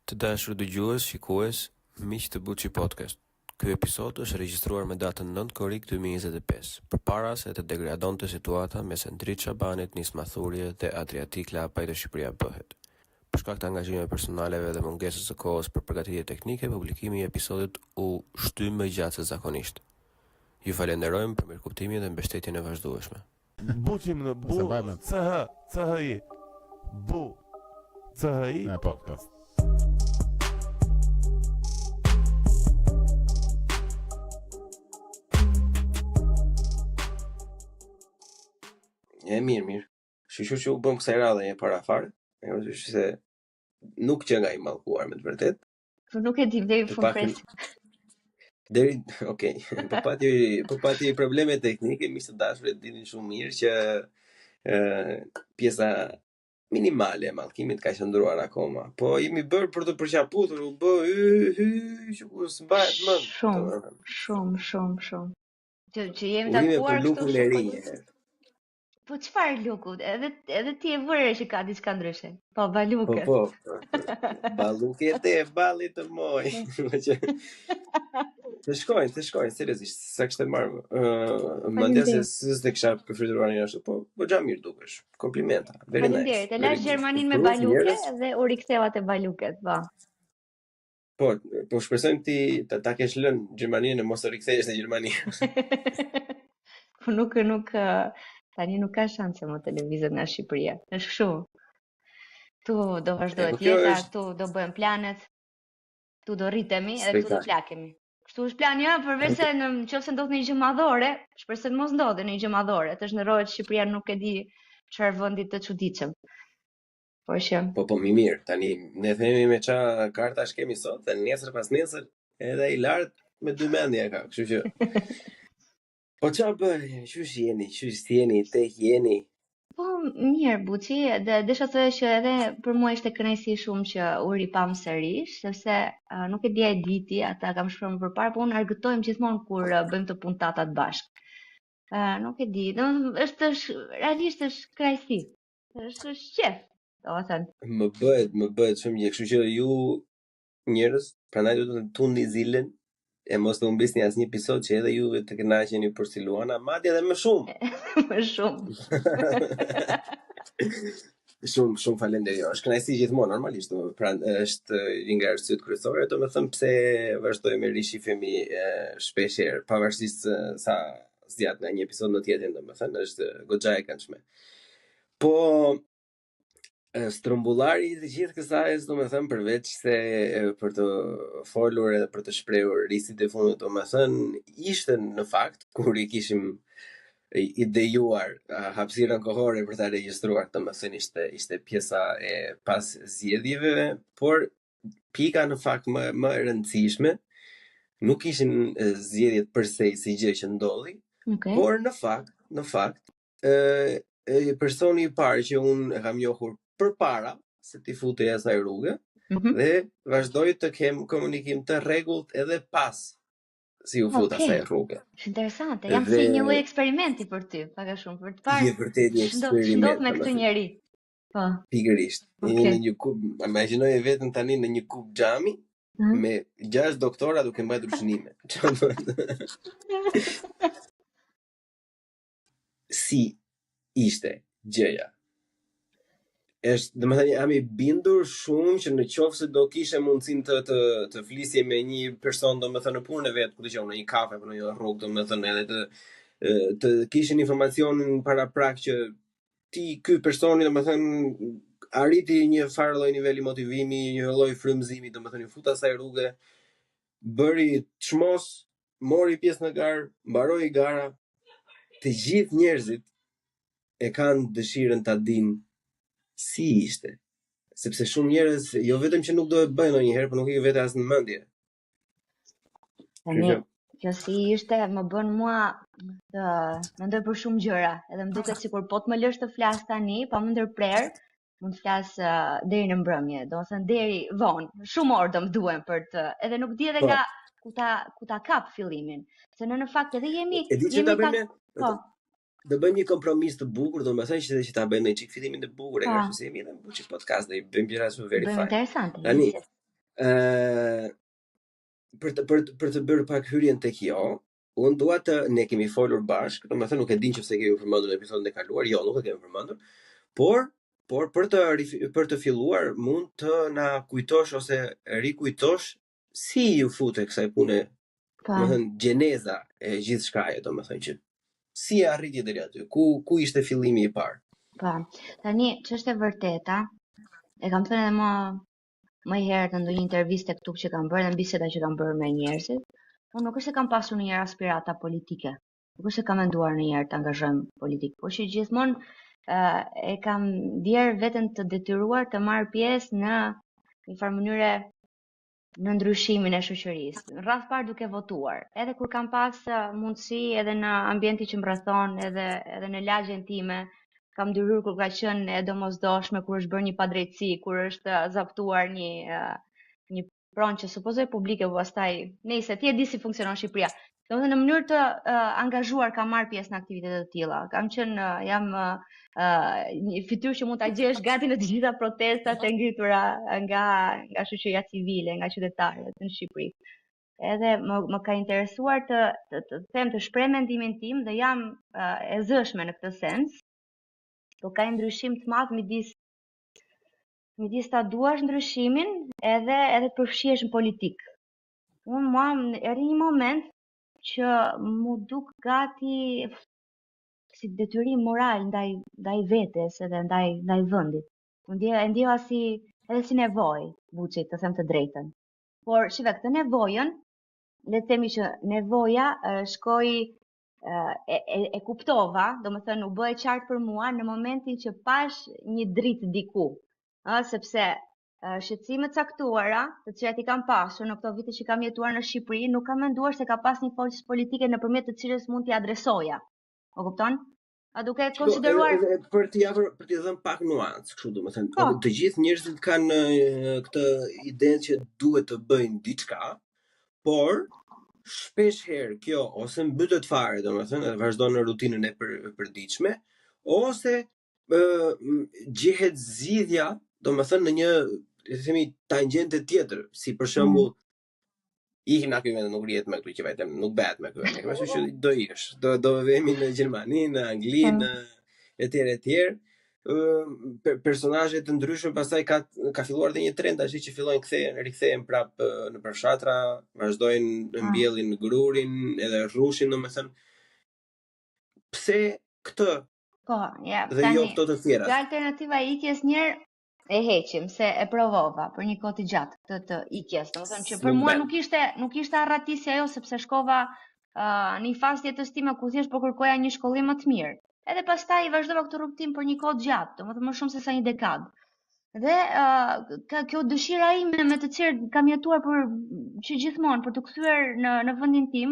Të dashur dëgjues, shikues, miq të Buçi Podcast. Ky episod është regjistruar me datën 9 korrik 2025, përpara se të degradonte situata mes Endrit Shabanit, Nisma Thurje dhe Adriatik Lapaj të Shqipëria bëhet. Për shkak të angazhimeve personaleve dhe mungesës së kohës për përgatitje teknike, publikimi i episodit u shty më gjatë se zakonisht. Ju falenderojmë për mirëkuptimin dhe mbështetjen e vazhdueshme. Buçim në bu, CHI, bu, CHI, podcast. Mirë. Shqyqyr që u bëm kësaj radhe e para fare, se nuk që nga i mallkuar me të vërtet. Po nuk e di deri në fund pres. Deri, okay. Po pati probleme teknike, miq të dashur, e dini shumë mirë që pjesa minimale e mallkimit ka qëndruar akoma. Po jemi bërë për të përqaputur, u bë që ku s'mbahet më. Shumë. Që jemi takuar këtu shumë. Po çfarë luku? Edhe ti e vëre që ka diçka ndryshe. Po baluke. Po. Baluket e ballit të moj. Të shkojnë, seriozisht, sa kishte marrë. Mendja se s'e kisha përfituar një ashtu, po xha mirë dukesh. Komplimenta. Very nice. Faleminderit. E lash Gjermanin me baluke dhe u riktheva te baluket, po. Po shpresojmë ti ta kesh lënë Gjermaninë e mos të rikthehesh në Gjermani. Po nuk tani nuk ka shanse më televizor nga Shqipëria. Është kështu. Tu do vazhdohet jeta, tu do bëjmë planet, tu do rritemi edhe tu do flakemi. Kështu është plani, përveç se nëse ndodh një gjë madhore, shpresoj të mos ndodhe një gjë madhore, të shndërrohet Shqipëria nuk e di çfarë vendi të çuditshëm. Po që Po mirë, tani ne themi me ç'a kartash kemi sot, dhe nesër pas nesër edhe i lart me dy mendje ka, kështu që po ç'a bëni? Qysh jeni, tek jeni? Po mirë Buçi, dhe desha të thoj që edhe për mua ishte kënaqësi shumë që u ripam sërish, sepse nuk e dija e diti, ata kam shkruar më përpara, po unë argëtojmë gjithmonë kur bëjmë të puntatat bashkë. Nuk e di, është realisht është kënaqësi. Është qef, domethënë. Më bëhet shumë gjë, kështu që ju njerëz, prandaj duhet të tundni zilën e mos të humbisni asnjë episod që edhe ju të kënaqeni për si Luana, madje edhe më shumë. Më shumë. Shumë falenderoj. Është kënaqësi gjithmonë normalisht, pra është një nga arsyet kryesore, domethënë pse vazhdojmë rishifemi shpesh herë, pavarësisht sa zgjat nga një episod në tjetrin, domethënë është goxha e këndshme. Po strumbullari i gjithë kësaj, domethënë përveç se për të folur edhe për të shprehur ristit e fundit, domethënë ishte në fakt kur i kishim idejuar hapësirën kohore për ta regjistruar, domethënë ishte pjesa e pas zgjedhjeve, por pika në fakt më e rëndësishme nuk ishin zgjedhjet përse si gjë që ndodhi, por në fakt personi i parë që unë e kam njohur përpara se ti futej asaj rruge dhe vazhdoi të kem komunikim të rregullt edhe pas si u fut asaj rruge. Është interesante, jam si një lloj eksperimenti për ty, pak a shumë për të parë. Je vërtet një eksperiment. Ndodh me këtë njerëz. Po. Pikërisht. Në një kub, imagjinoje veten tani në një kub xhami me 6 doktora duke mbajtur shënime. Si ishte gjëja? Është, domethënë, jam i bindur shumë që në qoftë se do kishe mundësinë të flisje me një person, domethënë në punën e vet, ku dëgjon në një kafe apo në një rrugë, domethënë edhe të kishin informacionin paraprak që ky personi, domethënë, arriti një farë lloj niveli motivimi, një lloj frymëzimi, domethënë i fut asaj rruge, bëri çmos, mori pjesë në garë, mbaroi gara. Të gjithë njerëzit e kanë dëshirën ta dinë si ishte, sepse shumë njerëz jo vetëm që nuk do e bëjnë ndonjëherë, por nuk i vetë as në mendje. Kjo si ishte më bën mua të mendoj për shumë gjëra, edhe më duket sikur po të më lësh të flas tani, pa më ndërprer, mund të flas deri në mbrëmje, domethënë deri vonë, shumë orë do më duhen për të, edhe nuk di edhe nga ku ta kap fillimin, se në fakt edhe jemi do bëjmë një kompromis të bukur, domethënë që ta bëjmë një çik fillimin të bukur, e kështu si jemi në Buçi Podcast, dhe i bëjmë gjëra shumë very fine. Interesante. Tani, për të bërë pak hyrjen tek jo, unë dua ne kemi folur bashkë, domethënë nuk e din nëse kemi përmendur në episodin e kaluar, jo, nuk e kemi përmendur, por për të filluar mund të na kujtosh ose rikujtosh si ju fute kësaj pune, domethënë gjeneza e gjithçkaje, domethënë që si arriti deri aty, ku ishte fillimi i parë. Po, tani ç'është e vërteta, e kam thënë edhe më herët në ndonjë intervistë këtu që kam bërë, në biseda që kam bërë me njerëzit, unë nuk është se kam pasur ndonjëherë aspirata politike, nuk është se kam menduar ndonjëherë të angazhohem politik, por që gjithmonë e kam ndier veten të detyruar të marr pjesë në një farë mënyre në ndryshimin e shoqërisë. Në radh parë duke votuar, edhe kur kam pas mundësi edhe në ambientin që më rrethon, edhe në lagjen time, kam ndërhyrë kur ka qenë e domosdoshme, kur është bërë një padrejtësi, kur është zaptuar një pronë që supozoj publike, po pastaj nëse ti e di si funksionon Shqipëria. Domethënë në mënyrë të angazhuar kam marrë pjesë në aktivitete të tilla. Kam qenë jam një fytyrë që mund ta gjesh gati në të gjitha protestat e ngritura nga shoqëria civile, nga qytetarët në Shqipëri. Edhe më ka interesuar të them të shpreh mendimin tim dhe jam e zëshme në këtë sens. Po ka një ndryshim të madh midis ta duash ndryshimin edhe të përfshihesh në politik. Unë erdhi një moment që mu duk gati si detyrim moral ndaj vetes edhe ndaj vendit. E ndjeva edhe si nevojë, buçi, të them të drejtën. Por shive këtë nevojën, le të themi që nevoja shkoi e kuptova, domethënë u bë e qartë për mua në momentin që pash një dritë diku, sepse shqetësimet caktuara, të cilat i kam pasur në këto vite që kam jetuar në Shqipëri, nuk kam menduar se ka pas një forcë politike nëpërmjet të cilës mund t'i adresoja. O kupton? A duke konsideruar për t'i dhënë pak nuancë, kështu domethënë, të gjithë njerëzit kanë këtë idenë që duhet të bëjnë diçka, por shpesh herë kjo ose mbytet fare, domethënë, vazhdon në rutinën e përditshme, ose gjehet zgjidhja, domethënë në një, le të themi, tangjente tjetër, si për shembull ikim në vend, nuk rrihet me këtu që vetëm nuk bëhet me këtu. Kështu që do ikësh, do vemi në Gjermani, në Angli, në etj. Personazhe të ndryshëm, pastaj ka filluar dhe një trend tash që fillojnë rikthehen prapë në përfshatra, vazhdojnë mbjellin grurin, edhe rrushin, domethënë. Pse këtë? Po, ja, dhe jo këto të tjera. Kjo alternativa e ikjes njerë e heqim, se e provova për një kohë të gjatë këtë të ikjes. Domethënë që për mua nuk ishte arratisja ajo, sepse shkova në një fazë jetës time ku thjesht po kërkoja një shkollim më të mirë. Edhe pastaj vazhdova këtë rrugtim për një kohë të gjatë, domethënë më shumë se sa një dekadë. Dhe kjo dëshira ime me të cilën kam jetuar që gjithmonë për të kthyer në vendin tim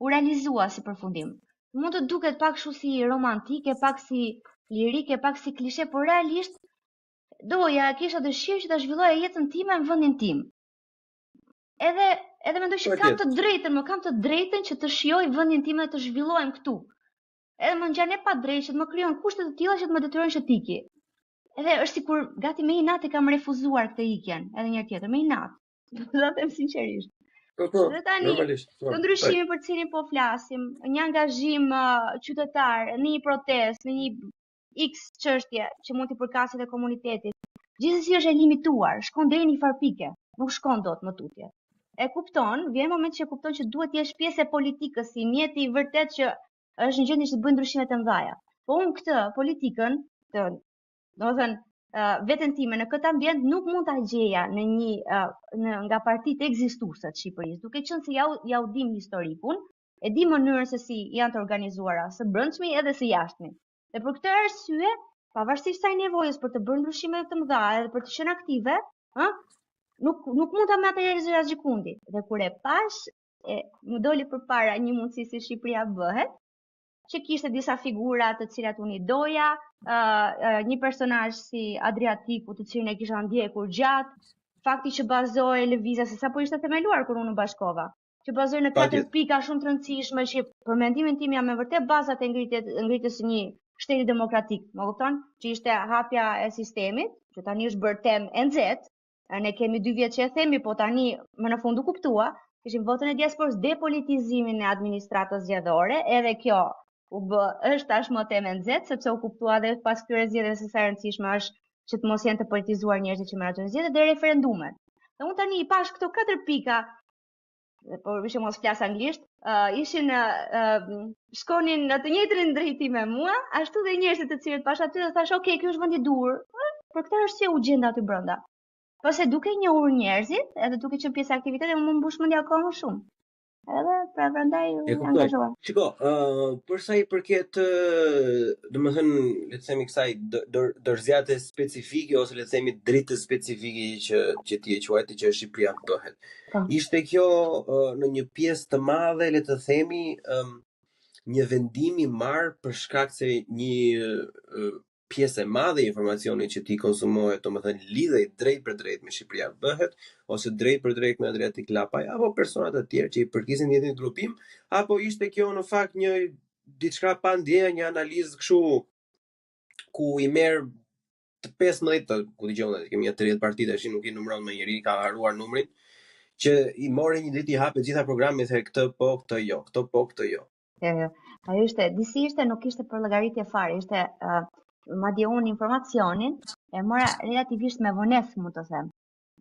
u realizua si përfundim. Mund të duket pak kështu si romantike, pak si lirike, pak si klishe, por realisht kisha dëshirë që ta zhvilloja jetën time në vendin tim. Edhe mendoj që kam të drejtën që të shijoj vendin tim dhe të zhvillohem këtu. Edhe më ngjan e pa drejtë që të më krijon kushte të tilla që të më detyrojnë që të iki. Edhe është sikur gati me inat e kam refuzuar këtë ikjen, edhe një herë tjetër me inat. Do ta them sinqerisht. Dhe tani, të ndryshimi për cilin po flasim, një angazhim qytetar, në një protestë, në një X çështje që mund t'i përkasit e komunitetit, gjithsesi është e limituar, shkon deri në një farë pike, nuk shkon dot më tutje. E kupton, vjen momenti që kupton që duhet të jesh pjesë e politikës, si mjeti i vërtet që është në gjendje që të bëjë ndryshime të mëdha. Po unë këtë politikën, domethënë veten time në këtë ambient nuk mund ta gjeja nga partitë ekzistuese të Shqipërisë, duke qenë se ja u dim historikun, e di mënyrën se si janë të organizuara, së brendshmi edhe së jashtmi. Dhe për këtë arsye, pavarësisht kësaj nevojës për të bërë ndryshime të mëdha edhe për të qenë aktive, nuk mund ta materializoj asgjë kundi. Dhe kur e pash, më doli përpara një mundësi si Shqipëria bëhet, që kishte disa figura të cilat unë i doja, një personazh si Adriatiku, të cilin e kisha ndjekur gjatë, fakti që bazohej lëvizja se sapo ishte themeluar kur unë bashkova, që bazohej në 4 pika shumë të rëndësishme që për mendimin tim janë me vërtet bazat e ngritjes së një shteti demokratik, më kupton? Që ishte hapja e sistemit, që tani është bërë temë e nxehtë, Ne kemi 2 vjet që e themi, po tani më në fund u kuptua, kishim votën e diasporës, depolitizimin e administratës zgjedhore, edhe kjo është tashmë temë e nxehtë, sepse u kuptua edhe pas këtyre zgjedhjeve se sa e rëndësishme është që të mos jenë të politizuar njerëzit që menaxhojnë zgjedhjet dhe referendumet. Dhe unë tani i pash këto 4 pika, por vishë mos flas anglisht, ishin shkonin në të njëjtën drejtim me mua, ashtu dhe njerëzit të cilët pash aty dhe thash, "Ok, ky është vendi i dur." Për këtë arsye u gjenda aty brenda. Po se duke njohur njerëzit, edhe duke qenë pjesë e aktivitetit, më mbush mendja akoma shumë. Edhe prandaj u angazhova. Shiko, për sa i përket, domethënë, le të themi kësaj dorëzjate specifike ose le të themi dritës specifike që ti e quajti që Shqipëria bëhet. Ishte kjo në një pjesë të madhe, le të themi, një vendim i marrë për shkak se një pjesë e madhe e informacionit që ti konsumohet, domethënë lidhej drejt për drejt me Shqipëria bëhet, ose drejt për drejt me Adriatic Lapaj, apo persona të tjerë që i përkisin një grupim, apo ishte kjo në fakt një diçka pa ndjenjë, një analizë kështu ku i merr të 15, ku dëgjoni, kemi 30 parti tash, nuk i numëron më njëri, ka haruar numrin, që i morën një ditë i hapë gjitha programet dhe këtë po, këtë jo, këtë po, këtë jo. Ajo ishte, disi ishte, nuk ishte për llogaritje fare, ishte madje unë informacionin e mora relativisht me vonesë, mund të them.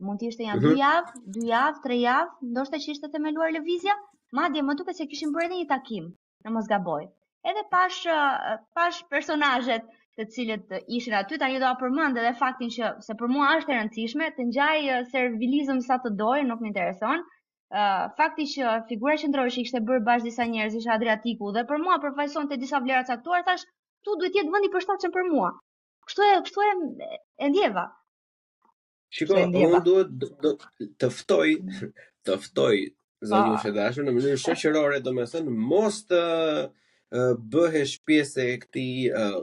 Mund të ishte janë 2 javë, 2 javë, 3 javë, ndoshta që ishte themeluar lëvizja, madje më duket se kishin bërë edhe një takim, në mos gaboj. Edhe pash personazhet të cilët ishin aty, tani do ta përmend edhe faktin që se për mua është e rëndësishme të ngjaj servilizëm sa të doj, nuk më intereson. Fakti që figura qendrore që kishte bërë bashkë disa njerëz ishte Adriatiku dhe për mua përfaqësonte disa vlera caktuara, thash, tu duhet jetë vendi i përshtatshëm për mua. Kështu e ndjeva. Shiko, unë duhet të ftoj zonjën e dashur në mënyrë shoqërore, domethënë mos të bëhesh pjesë e këtij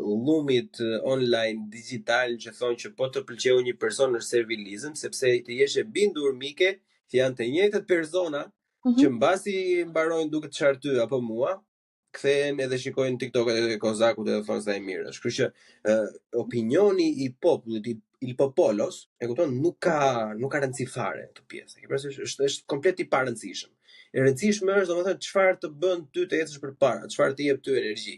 llumit online digital që thonë që po të pëlqeu një person është servilizëm, sepse të jesh e bindur mike që janë të njëjtët persona që mbasi mbarojnë duke të çarë ty apo mua, kthehen edhe shikojnë TikTok-et e Kozakut edhe thonë sa e mirë është. Kështu që opinioni i popullit, il popolos, e kupton, nuk ka rëndësi fare këtë pjesë. E parasysh është komplet i pa rëndësishëm. E rëndësishme është domethënë çfarë të bën ty të ecësh përpara, çfarë të jep ty energji.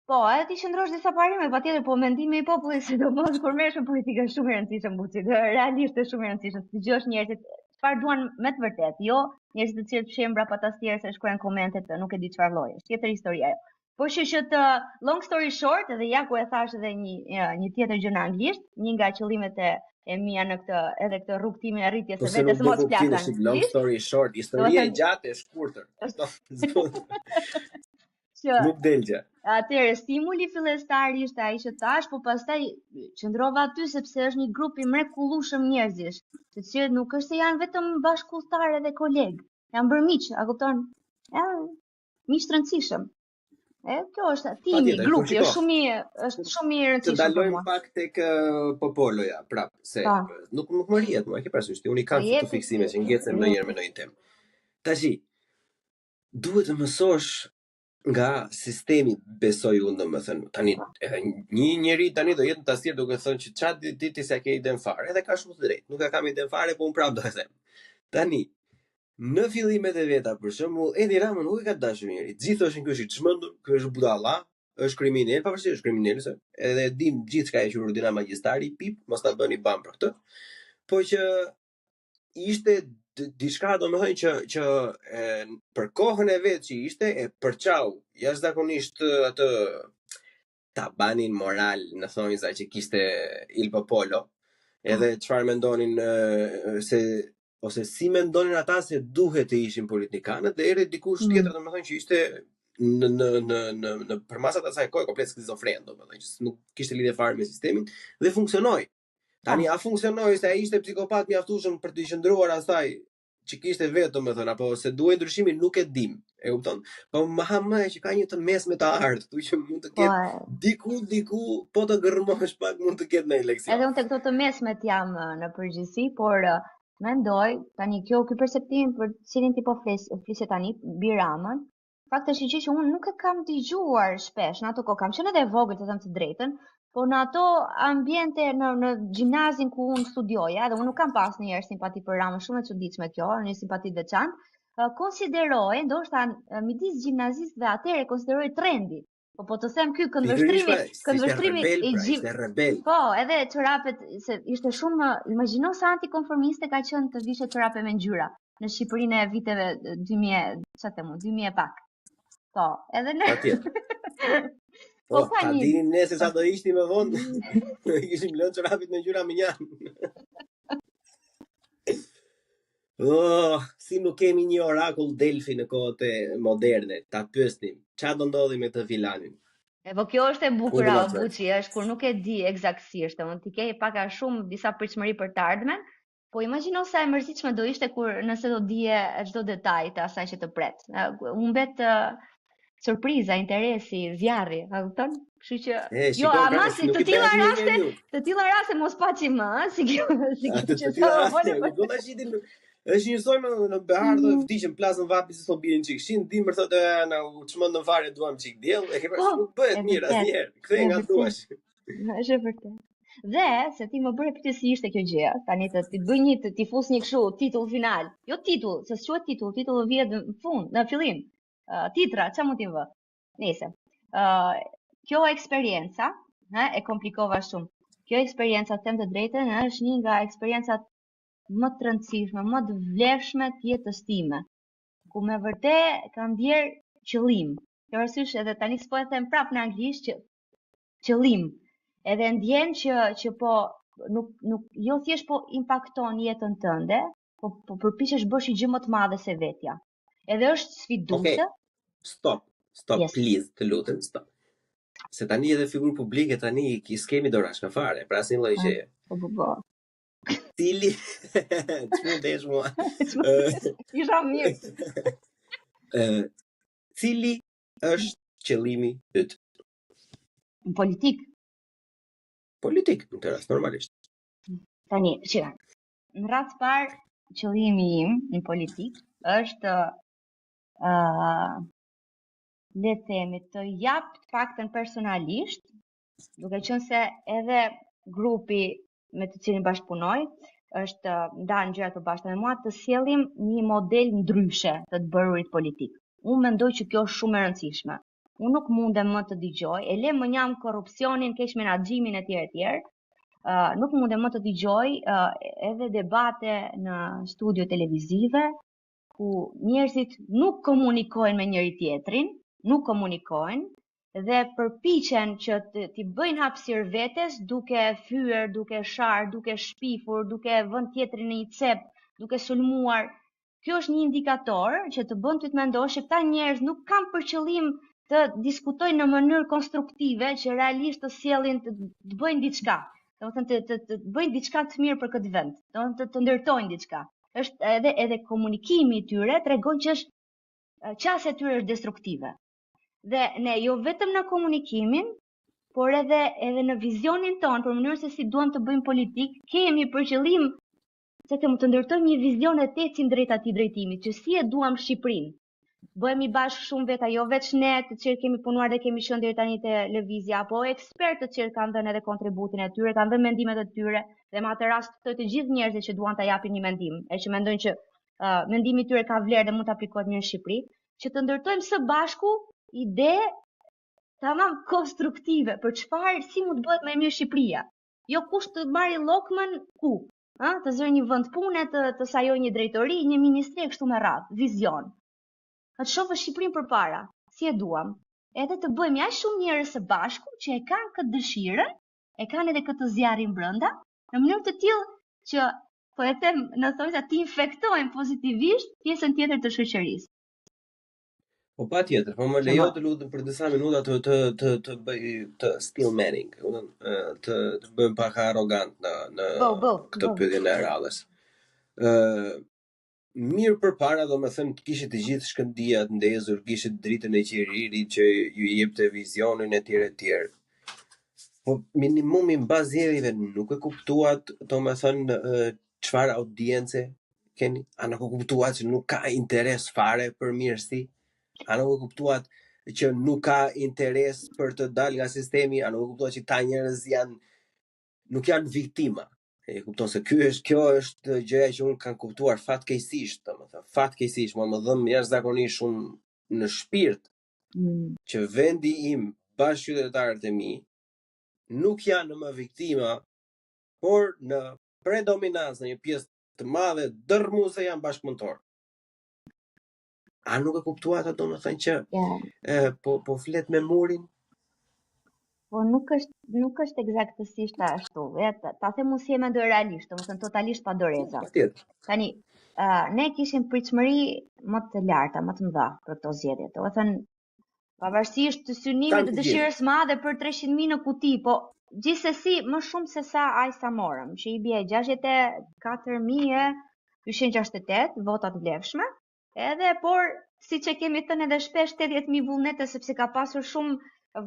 Po, edhe ti qëndrosh disa parime, patjetër, po mendimi i popullit sidomos kur merresh me politikë është shumë e rëndësishëm, buçi, realisht është shumë e rëndësishëm. Të dëgjosh njerëzit çfarë duan me të vërtetë, jo njerëzit të cilët fshehin brapa tastiere se shkruajnë komentet, nuk e di çfarë lloji është. Tjetër historia ajo. Po që të long story short, edhe ja ku e thash edhe një tjetër gjë në anglisht, një nga qëllimet e mia në këtë rrugë time e rritjes së vetes mos plaka. Long story short, historia e gjatë e shkurtër. Nuk delgja. Atëherë stimuli fillestar ishte ai që thash, po pastaj qëndrova aty sepse është një grup i mrekullueshëm njerëzish, të cilët nuk është se janë vetëm bashkëpunëtarë dhe kolegë, janë bërë miq, a kupton? Miq të rëndësishëm. Kjo është timi, grupi, është shumë i rëndësishëm. Të dalojmë pak tek popoloja, prapë, se nuk më rrihet mua, ke parasysh, unë i kam këto fiksime që ngjecen ndonjëherë me ndonjë temë. Tashi, duhet të mësosh nga sistemi, besoj unë, domethënë, tani një njeri tani do jetë në tastier duke thënë që çfarë ti s'e ke iden fare, edhe ka shumë të drejtë. Nuk e kam iden fare, po unë prapë do e them. Tani, në fillimet e veta, për shembull, Edi Rama nuk e ka dashur njëri. Gjithë thoshin ky është i çmendur, ky është budalla, është kriminal, pavarësisht është kriminal, se edhe dim gjithçka e qenë Rudina Magjistari, pip, mos ta bëni bam për këtë. Po që ishte diçka domethënë që për kohën e vet që ishte e përçau jashtëzakonisht atë tabanin moral në thonjza që kishte Il Popolo, edhe çfarë mendonin ose si mendonin ata se duhet të ishin politikanët, dhe erdhi dikush tjetër domethënë që ishte në përmasat asaj kohe komplet skizofren, domethënë që nuk kishte lidhje fare me sistemin dhe funksionoi. Tani a funksionoi se ai ishte psikopat mjaftueshëm për të qëndruar asaj që kishte vetë, domethënë, apo se duhej ndryshimin, nuk e dim. E kupton? Po më që ka një të mesme të artë, tu që mund të ketë diku, po të gërmosh pak mund të ketë në eleksion. Edhe unë të këto të mesmet jam në përgjithësi, por mendoj tani ky perceptim për cilin ti po flisje tani, Biramën, fakti është që unë nuk e kam dëgjuar shpesh në ato kohë, kam qenë edhe e vogël të them të drejtën, po në ato ambiente në gjimnazin ku unë studioja, dhe unë nuk kam pas njëherë simpati për Ramën, shumë e çuditshme kjo, një simpati të veçantë, konsideroj, ndoshta midis gjimnazistëve atëherë konsideroj trendi. Po të them ky këndvështrimi i rebel. Po, edhe çorapet se ishte shumë, imagjino sa antikonformiste ka qenë të vishe çorape me ngjyra në Shqipërinë e viteve 2000, çfarë them, 2000 e pak. Po, edhe në Po, ta dinin ne se sa do ishti më vonë. Kishim lënë çorapit me ngjyra më njanë. Si nuk kemi një orakull Delfi në kohët e moderne, ta pyesnim, çfarë do ndodhi me këtë filanin? Po kjo është e bukur Buçi, është kur nuk e di eksaktësisht, ti ke pak a shumë disa pritshmëri për të ardhmen, po imagjino sa e mërzitshme do ishte nëse do dije çdo detaj të asaj që të pret. U mbet surpriza, interesi, zjarri, a kupton? Kështu që jo, ama si të tilla raste mos paçi më, si kjo. Është njësoj në behar dhe vdiqen plasën vapi se so birin çik. Shin dimër thotë na u çmend në fare duam çik diell, e ke parasysh nuk bëhet mirë asnjëherë. Kthej nga thuaç. Është vërtet. Dhe se ti më bëre pyetje si ishte kjo gjë, tani të bëj ti fus një kështu titull final. Jo titull, se s'quhet titull vjet në fund, në fillim. Titra, çfarë mund t'i vë? Nëse. Kjo eksperjenca, e komplikova shumë. Kjo eksperjenca, them të drejtën, është një nga eksperiencat më të rëndësishme, më të vlefshme të jetës time, ku me vërtet kam ndier qëllim. Ke parasysh edhe tani s'po e them prap në anglisht që qëllim. Edhe ndjen që po nuk jo thjesht po impakton jetën tënde, po përpiqesh bësh një gjë më të madhe se vetja. Edhe është sfiduese. Okay. Stop, yes. Please, të lutem, stop. Se tani edhe figurë publike tani s'kemi dorashka fare, pra asnjë lloj gjëje. Po. Cili ç'mundesh mua. Isha mirë. Cili është qëllimi yt? Politik, në të rast normalisht. Tani, shira. Në rast parë, qëllimi im në politik është le të themi të jap të paktën personalisht, duke qenë se edhe grupi me të cilin bashkëpunoj është ndan gjërat përbashkëta me mua, të sjellim një model ndryshe të bërurit politik. Unë mendoj që kjo është shumë e rëndësishme. Unë nuk mundem më të dëgjoj, e le më njam korrupsionin, keq menaxhimin etj. Nuk mundem më të dëgjoj edhe debate në studio televizive ku njerëzit nuk komunikojnë me njëri tjetrin, dhe përpiqen që t'i bëjnë hapësirë vetes duke fyer, duke sharë, duke shpifur, duke vënë tjetrin në një cep, duke sulmuar. Kjo është një indikator që të bën ty të mendosh që këta njerëz nuk kanë për qëllim të diskutojnë në mënyrë konstruktive, që realisht të sjellin të bëjnë diçka. Domethënë të bëjnë diçka të mirë për këtë vend. Domethënë të ndërtojnë diçka. Është edhe komunikimi i tyre tregon që është qasja e tyre është destruktive. Dhe ne jo vetëm në komunikimin, por edhe në vizionin tonë, për mënyrën se si duam të bëjmë politik, kemi për qëllim se të ndërtojmë një vizion e tecin drejt atij drejtimi, që si e duam Shqipërinë. Bëhemi bashkë shumë veta, jo veç ne të cilët kemi punuar dhe kemi qenë deri tani te lëvizja, apo ekspertë të cilët kanë dhënë edhe kontributin e tyre, kanë dhënë mendimet e tyre, dhe në atë rast të gjithë njerëzit që duan ta japin një mendim, e që mendojnë që mendimi i tyre ka vlerë dhe mund të aplikohet mirë në Shqipëri, që të ndërtojmë së bashku ide tamam konstruktive për çfarë si mund të bëhet më mirë Shqipëria. Jo kush të marrë llokmën ku, të zërë një vend pune, të sajoj një drejtori, një ministri kështu me radhë, vizion. Të shohë Shqipërinë përpara, si e duam, edhe të bëjmë aq shumë njerëz së bashku që e kanë këtë dëshirën, e kanë edhe këtë zjarrin brenda, në mënyrë të tillë që po e them në thonjza të infektojmë pozitivisht pjesën tjetër të shoqërisë. Po patjetër, po më lejo të lutem për disa minuta të bëj të stillmaning, të bëjmë pak arrogant në këtë pyetje e radhës. Mirë përpara, domethënë të kishit të gjithë shkëndijat ndezur, kishit dritën e qiririt që ju jepte vizionin etj. Po minimumi mbas zgjedhjeve nuk e kuptuat, domethënë çfarë audiencë keni? A nuk e kuptuat që nuk ka interes fare për mirësi? A nuk e kuptuat që nuk ka interes për të dalë nga sistemi, a nuk kupton që ta njerëz nuk janë viktima. E kupton se kjo është gjëja që unë kam kuptuar fatkeqësisht, domethënë, fatkeqësisht, më dhëm jashtëzakonisht shumë në shpirt që vendi im, bashkëqytetarët e mi nuk janë më viktima, por në predominancë, në një pjesë të madhe dërmuese janë bashkëpunëtor. A nuk e kuptua ata, domethënë që po flet me murin? Po nuk është eksaktësisht ashtu. Ta them unë si e mendoj realisht, domethënë totalisht pa doreza. Patjetër. Tani, ne kishim pritshmëri më të larta, më të mëdha për këto zgjedhje. Domethënë pavarësisht të synimit të dëshirës madhe për 300.000 në kuti, po gjithsesi më shumë se sa aq sa morëm, që I bie 64.468 vota të vlefshme, edhe por siç e kemi thënë edhe shpesh 80.000 vullnete, sepse ka pasur shumë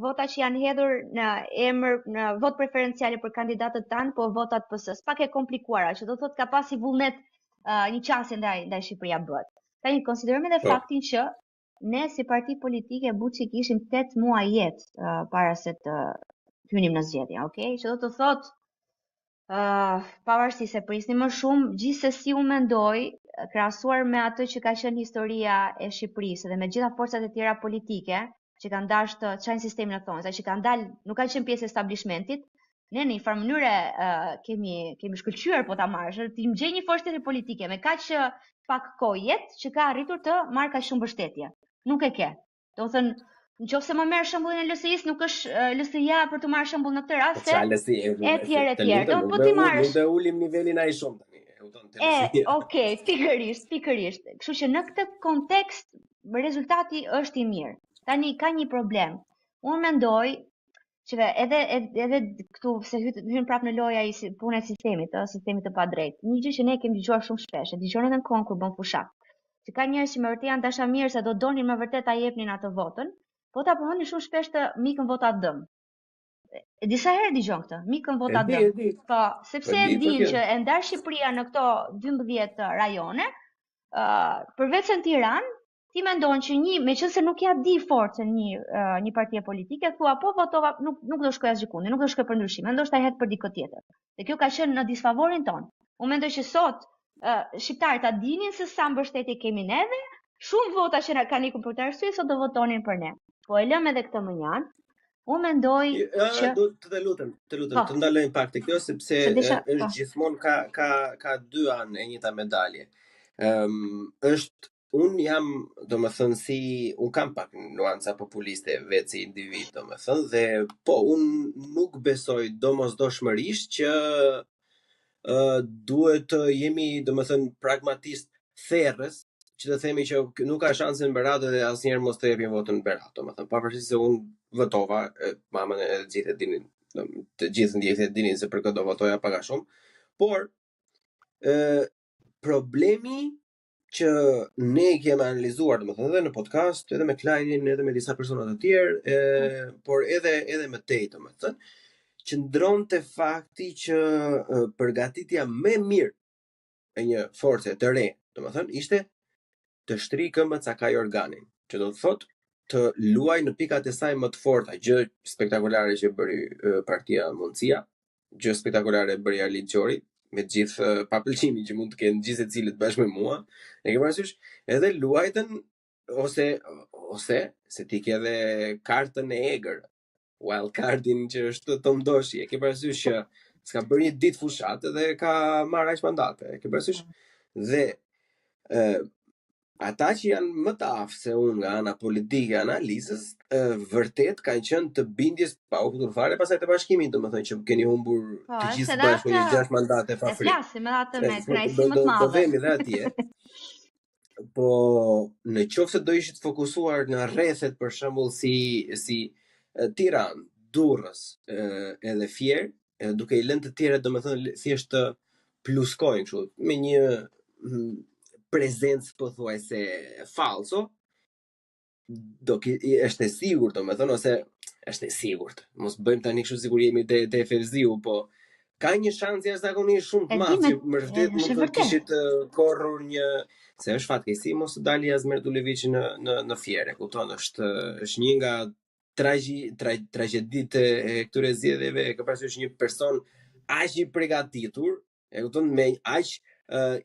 vota që janë hedhur në emër në vot preferenciale për kandidatët tanë, po votat PS-s pak e komplikuara, që do thotë ka pasi vullnet një qasje ndaj Shqipëria bëhet. Tani konsiderojmë edhe faktin që ne si parti politike buçi kishim 8 muaj jetë para se të hynim në zgjedhje, okay? Që do të thotë pavarësisht se prisnim më shumë, gjithsesi unë mendoj, krahasuar me atë që ka qenë historia e Shqipërisë dhe me gjitha forcat e tjera politike që kanë dashur të çajnë sistemin e thonë, që kanë dalë, nuk kanë qenë pjesë e establishmentit, ne në një farë mënyrë kemi shkëlqyer po ta marrësh, ti më gjej një forcë tjetër politike me kaq pak kohë jetë që ka arritur të marrë kaq shumë mbështetje. Nuk e ke. Do të thënë, nëse më merr shembullin e LSI-s, nuk është LSI-ja për të marrë shembull në këtë rast se etj. Do po ti marrësh. Mund të ulim nivelin ai shumë tani. Okay, pikërisht. Kështu që në këtë kontekst rezultati është I mirë. Tani ka një problem. Unë mendoj që edhe këtu se hyn prapë në loja I punës e sistemit të padrejtë. Një gjë që ne kemi dëgjuar shumë shpesh, e dëgjoni edhe në kohën kur bën fushat. Që ka njerëz që me vërtet janë dashamirë se do donin me vërtet ta jepnin atë votën, po ta përmendim shumë shpesh të mikën vota dëm. Disa herë dëgjon këtë, mikën vota dëm. Po, sepse e dinë që e ndar Shqipëria në këto 12 rajone, përveç në Tiranë, ti mendon që meqense nuk ja di forcën një partie politike, thua po votova, nuk do shkoj asgjë kundër, nuk do shkoj për ndryshim, ndoshta heq për dikë tjetër. Dhe kjo ka qenë në disfavorin ton. Unë mendoj që sot shqiptarët ta dinin se sa mbështetje kemi neve, shumë vota që na kanë ikur për të arsye sot do votonin për ne. Po e lëm edhe këtë mënjan. Unë mendoj që të lutem, të ndalojmë pak te kjo sepse është gjithmonë ka dy anë e njëjta medalje. Unë jam, domethënë unë kam pak nuanca populiste vetë si individ, domethënë, dhe po, unë nuk besoj domosdoshmërisht që duhet të jemi, domethënë, pragmatist therrës, që të themi që nuk ka shansin Berat dhe asnjëherë mos të japim votën Berat, domethënë, pavarësisht se unë votova, mamën e gjithë dinin, të gjithë ndjekët dinin se për këtë do votoja pak a shumë, por problemi që ne kemi analizuar, domethënë edhe në podcast, edhe me Klajnin, edhe me disa persona të tjerë, por edhe me tej, domethënë, që ndronte fakti që përgatitja më mirë e një force të re, domethënë, ishte të shtrij këmbët sa kaj organin, që do të thotë të luaj në pikat e saj më të forta, gjë spektakolare që bëri Partia Mundësia, gjë spektakolare bëri Arlit Gjori, me gjithë papëlqimin që mund të kenë gjithë secilët bashkë me mua, e ke parasysh, edhe luajtën ose se ti ke edhe kartën e egër, wild cardin që është Tom Doshi, e ke parasysh që s'ka bërë një ditë fushat dhe ka marrë aq mandate, e ke parasysh, dhe ata që janë më të aftë se unë nga ana politike analizës, vërtet kanë qenë të bindjes pa u futur fare pasaj të bashkimit, domethënë që keni humbur të gjithë bashkë një 6 mandate pa fri. E flasim edhe atë me kënaqësi më të madhe. Do vemi dhe atje. Po në qoftë se do ishit fokusuar në rrethet për shembull si Tiranë, Durrës, edhe Fier, duke I lënë të tjerë domethënë thjesht të pluskojnë kështu me një prezencë pothuajse falso, është e sigurt, domethënë, ose është e sigurt. Mos bëjmë tani kështu sikur jemi te Ferziu, po ka një shans jashtëzakonisht shumë të madh që më vërtet mund të kishit korrur një se është fatkeqësi mos të dali Azmer Tuleviçi në Fiere, kupton, është një nga tragjeditë e këtyre zgjedhjeve, ka parasysh një person aq i përgatitur, e kupton, me aq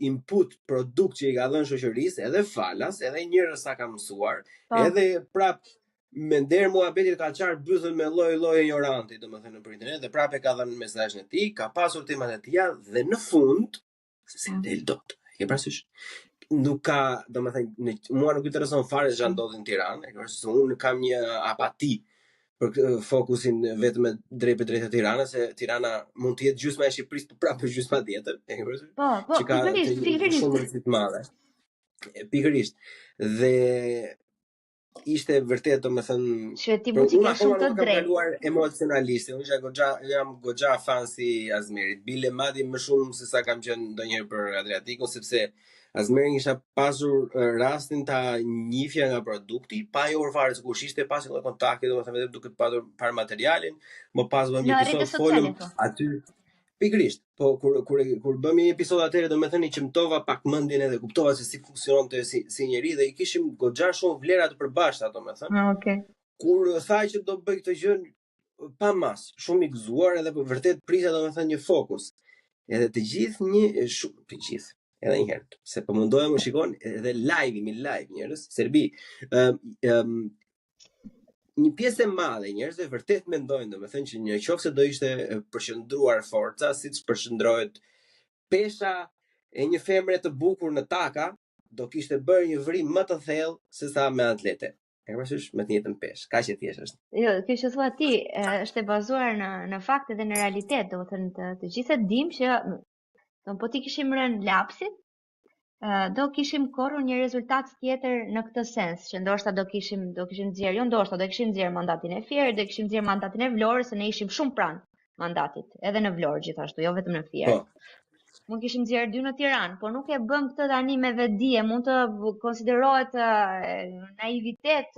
input produkt që i ka dhënë shoqërisë, edhe falas, edhe njerëz sa ka mësuar, edhe prap me nder muhabetit ka qarë bythën me lloj ignoranti, domethënë për internet, dhe prapë ka dhënë mesazhin e tij, ka pasur temat e tija dhe në fund se del dot. E parasysh nuk ka, domethënë mua nuk intereson fare çfarë ndodhi në Tiranë, e kupton, unë kam një apati për fokusin vetëm drejt për drejt të Tiranës, se Tirana mund të jetë gjysma e Shqipërisë, por prapë gjysma tjetër, e kupton? Që ka shumë rëndësi të madhe. Pikërisht. Dhe ishte vërtet domethënë që ti mund të kesh shumë të drejtë emocionalisht. Unë jam goxha fan si Azmerit. Bile madje më shumë se sa kam qenë ndonjëherë për Adriatikun, sepse Azmeri kisha pasur rastin ta njihja nga produkti, pa i orë se kush ishte, pas një kontakti, domethënë vetëm duke parë materialin, më pas bëm një episod folëm aty. Pikërisht, po kur bëm një episod atëherë domethënë i çmtova pak mendjen edhe kuptova se si funksiononte si njeri dhe i kishim goxha shumë vlera të përbashkëta domethënë. Okay. Kur tha që do bëj këtë gjë pa mas, shumë i gëzuar edhe vërtet prisja domethënë një fokus. Edhe të gjithë edhe një herë, se po mundohem të shikon edhe live njerëz, Serbi. Një pjesë e madhe njerëzve vërtet mendojnë domethënë që nëse do ishte përqendruar forca, siç përqendrohet pesha e një femre të bukur në taka, do kishte bërë një vrim më të thellë se sa me atlete. E parasysh me të njëjtën peshë, kaq e thjeshtë është. Jo, kjo që thua ti është e bazuar në fakte dhe në realitet, domethënë të gjithë dim që po ti kishim rënë lapsit, do kishim korrur një rezultat tjetër në këtë sens, që ndoshta do kishim nxjerr, jo ndoshta do kishim nxjerr mandatin e Fierë, do kishim nxjerr mandatin e Vlorës, se ne ishim shumë pranë mandatit, edhe në Vlorë gjithashtu, jo vetëm në Fierë. Mund kishim nxjerr 2 në Tiranë, por nuk e bëm këtë tani me vetdije, mund të konsiderohet naivitet,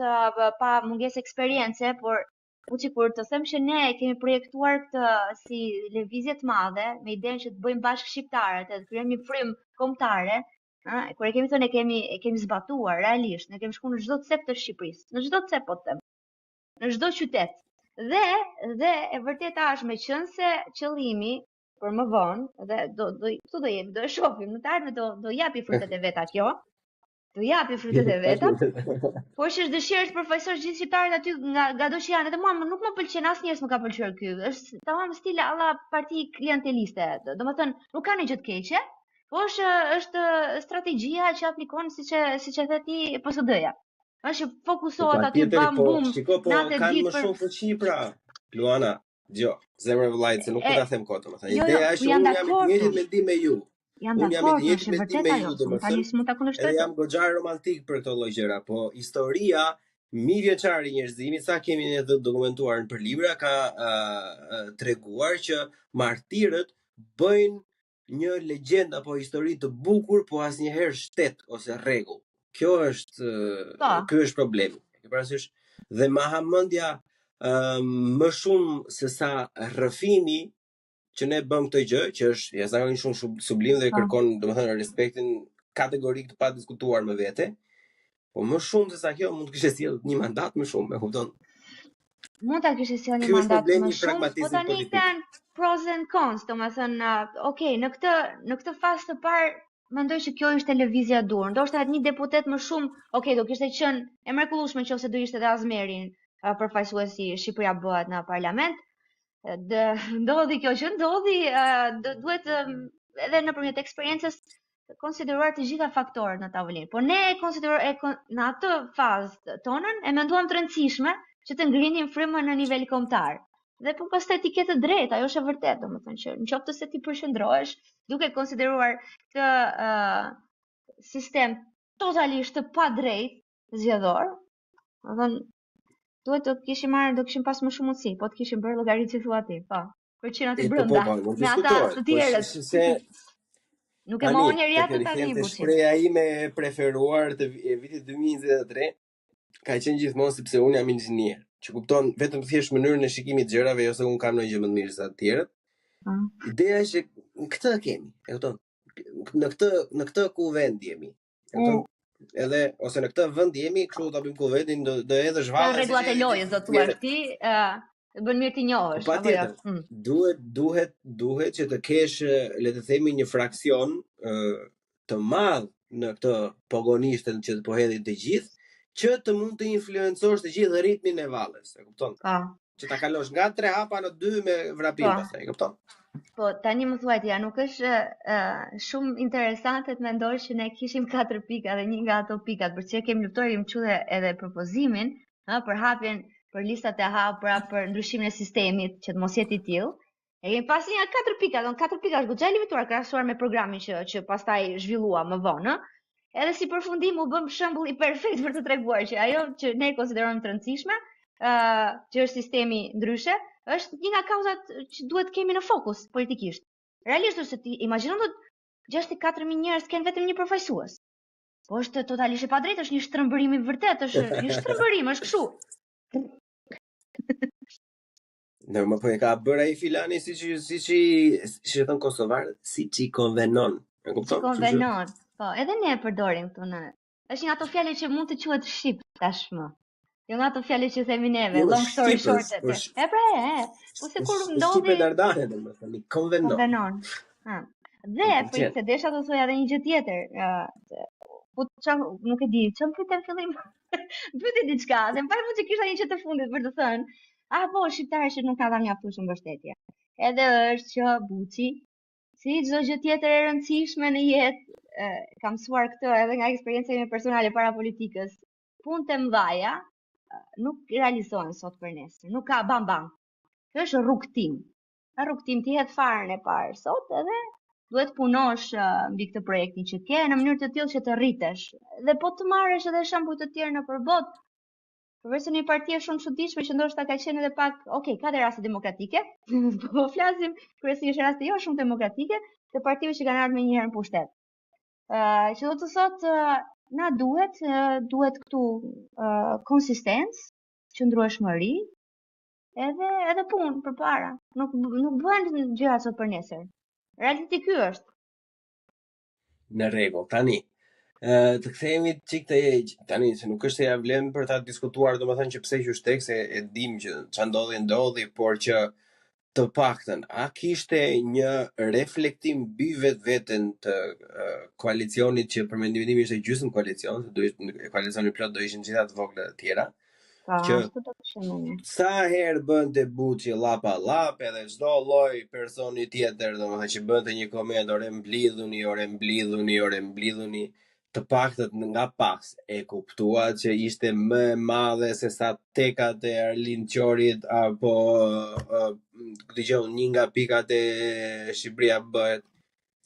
pa mungesë eksperience, por kur të them që ne kemi projektuar këtë si lëvizje të madhe, me idenë që të bëjmë bashkë shqiptarët, të krijojmë një frym kombëtare. Kur e kemi thënë e kemi zbatuar realisht, ne kemi shkuar në çdo cep të Shqipërisë, në çdo cep po them, në çdo qytet. Dhe e vërteta është me qenë se qëllimi për më vonë, dhe do e shohim, në të ardhmen do japi frutet e veta kjo. Do japi frutet e veta. Por që është dëshirë të përfaqësosh gjithë shqiptarët aty nga do që janë, edhe mua nuk më pëlqen, asnjëherë më ka pëlqyer ky. Është tamam stil alla parti klienteliste. Domethënë nuk ka një gjë të keqe. Po është strategjia që aplikon siç e the ti PSD-ja. Është fokusohet aty bam bum. Po kanë më shumë fuqi pra. Luana, djo, zemra vëllait, se nuk do ta them kot, domethënë. Ideja është unë jam i njëjtit mendim me ju. Unë jam i njëjtit mendim me ju, domethënë. Jam goxha romantik për këto lloj gjëra, po historia mijëvjeçare e njerëzimit, sa kemi ne dokumentuar për libra, ka treguar që martirët bëjnë një legjend apo histori të bukur, po asnjëherë shtet ose rregull. Ky është problemi. E parasysh dhe mahamendja më shumë se sa rrëfimi që ne bëm këtë gjë, që është jashtëzakonisht shumë sublim dhe kërkon domethënë respektin kategorik të padiskutuar me vete, po më shumë se sa kjo mund të kishte sjell një mandat më shumë, e kupton? Mund ta kishte sjell një mandat më shumë, po tani janë pros and cons, domethënë, okay, në këtë fazë të parë mendoj që kjo ishte lëvizja e dur. Ndoshta një deputet më shumë, okay, do kishte qenë e mrekullueshme nëse do ishte edhe Azmerin përfaqësuesi Shqipëria bëhet në parlament. Ndodhi kjo që ndodhi, duhet edhe nëpërmjet eksperiencës konsideruar të gjitha faktorët në tavolinë. Por ne në atë fazë tonën e menduam të rëndësishme që të ngrinim frymën në nivel kombëtar. Dhe po pastaj ti ke të drejtë, ajo është e vërtetë, domethënë që nëse se ti përqendrohesh duke konsideruar këtë sistem totalisht të padrejtë zgjedhor, domethënë duhet të kishim pas më shumë mundësi, po të kishim bërë llogaritë si thua ti, po. Për që aty brenda, me ata të tjerët. Nuk e mohon njëri atë tani buçi. Shpreha ime e preferuar të vitit 2023 ka qenë gjithmonë sepse unë jam inxhinier, që kupton vetëm thjesht mënyrën e shikimit të gjërave, ose unë kam ndonjë gjë më të mirë se të tjerët. Ideja është që këtë kemi, e kupton? Në këtë kuvend jemi. E kupton? Edhe ose në këtë vend jemi, kështu ta bëjmë kuvendin do edhe zhvalla. Rregullat e lojës do thua ti, bën mirë ti njohësh apo jo? Duhet që të kesh, le të themi, një fraksion të madh në këtë pogonishtën që të pohedhin të gjithë, që të mund të influencosh të gjithë ritmin e vallës, e kupton? Që ta kalosh nga 3 hapa në 2 me vrapim pastaj, e kupton? Po, tani më thuaj ti, a nuk është shumë interesante të mendosh që ne kishim 4 pika dhe një nga ato pikat, për që kemi luftuar im çude edhe propozimin, për hapjen, për listat e hapura, për ndryshimin e sistemit që të mos jetë i tillë. E kemi pas një 4 pika, 4 pika është goxha limituar krahasuar me programin që pastaj zhvillua më vonë, edhe si përfundim u bëm shembull i perfekt për të treguar që ajo që ne konsiderojmë të rëndësishme, që është sistemi ndryshe, është një nga kauzat që duhet kemi në fokus politikisht. Realisht është se ti imagjinon do 64.000 njerëz kanë vetëm një përfaqësues. Po është totalisht e padrejtë, është një shtrëmbërim i vërtet, është një shtrëmbërim, është kështu. Në më po e ka bërë ai filani siç i thon kosovarët, siç i konvenon. E kupton? Konvenon. Po, edhe ne e përdorim këtu në. Është një ato fjalë që mund të quhet shqip tashmë. Jo nga ato fjalë që themi neve, long story short. Po se kur ndodhi shqipe dardane, domethënë, konvenon. Dhe po se desha të thoja edhe një gjë tjetër. Po nuk e di, çam pyetën fillim. Pyeti diçka, dhe mbaj mund të kisha një gjë të fundit për të thënë. Po shqiptarët që nuk ka dhënë mjaftueshëm mbështetje. Edhe është që Buçi, si çdo gjë tjetër e rëndësishme në jetë, kam mësuar këtë edhe nga eksperjenca ime personale para politikës. Punët e mëdha nuk realizohen sot për nesër, nuk ka bam. Kjo është rrugtim. Rrugtim ti het farën e parë sot edhe duhet punosh mbi këtë projektin që ke në mënyrë të tillë që të rritesh. Dhe po të marrësh edhe shembuj të tjerë në përbot, përveç se një parti shumë çuditshme që ndoshta ka qenë edhe pak, ka dhe raste demokratike, po flasim kryesisht raste jo shumë demokratike, të partive që kanë ardhur më një herë në pushtet. Që do të thotë na duhet këtu konsistencë, qëndrueshmëri, edhe punë përpara. Nuk bëhen gjëra sot për nesër. Realiteti ky është. Në rregull, tani. Të kthehemi çik tani se nuk është se ja vlen për ta diskutuar, domethënë që pse qysh se e dim që ç'a ndodhi, por që të paktën, a kishte një reflektim mbi vetveten të koalicionit që për mendimin tim ishte gjysmë koalicion, koalicioni plot do ishin gjitha të vogla të tjera. Që sa herë bënte Buçi llapa edhe çdo lloj personi tjetër, domethënë që bënte një koment, ore mblidhuni, të paktën nga pas e kuptua që ishte më e madhe se sa tekat e Arlind Qorit apo një nga pikat e Shqipëria bëhet,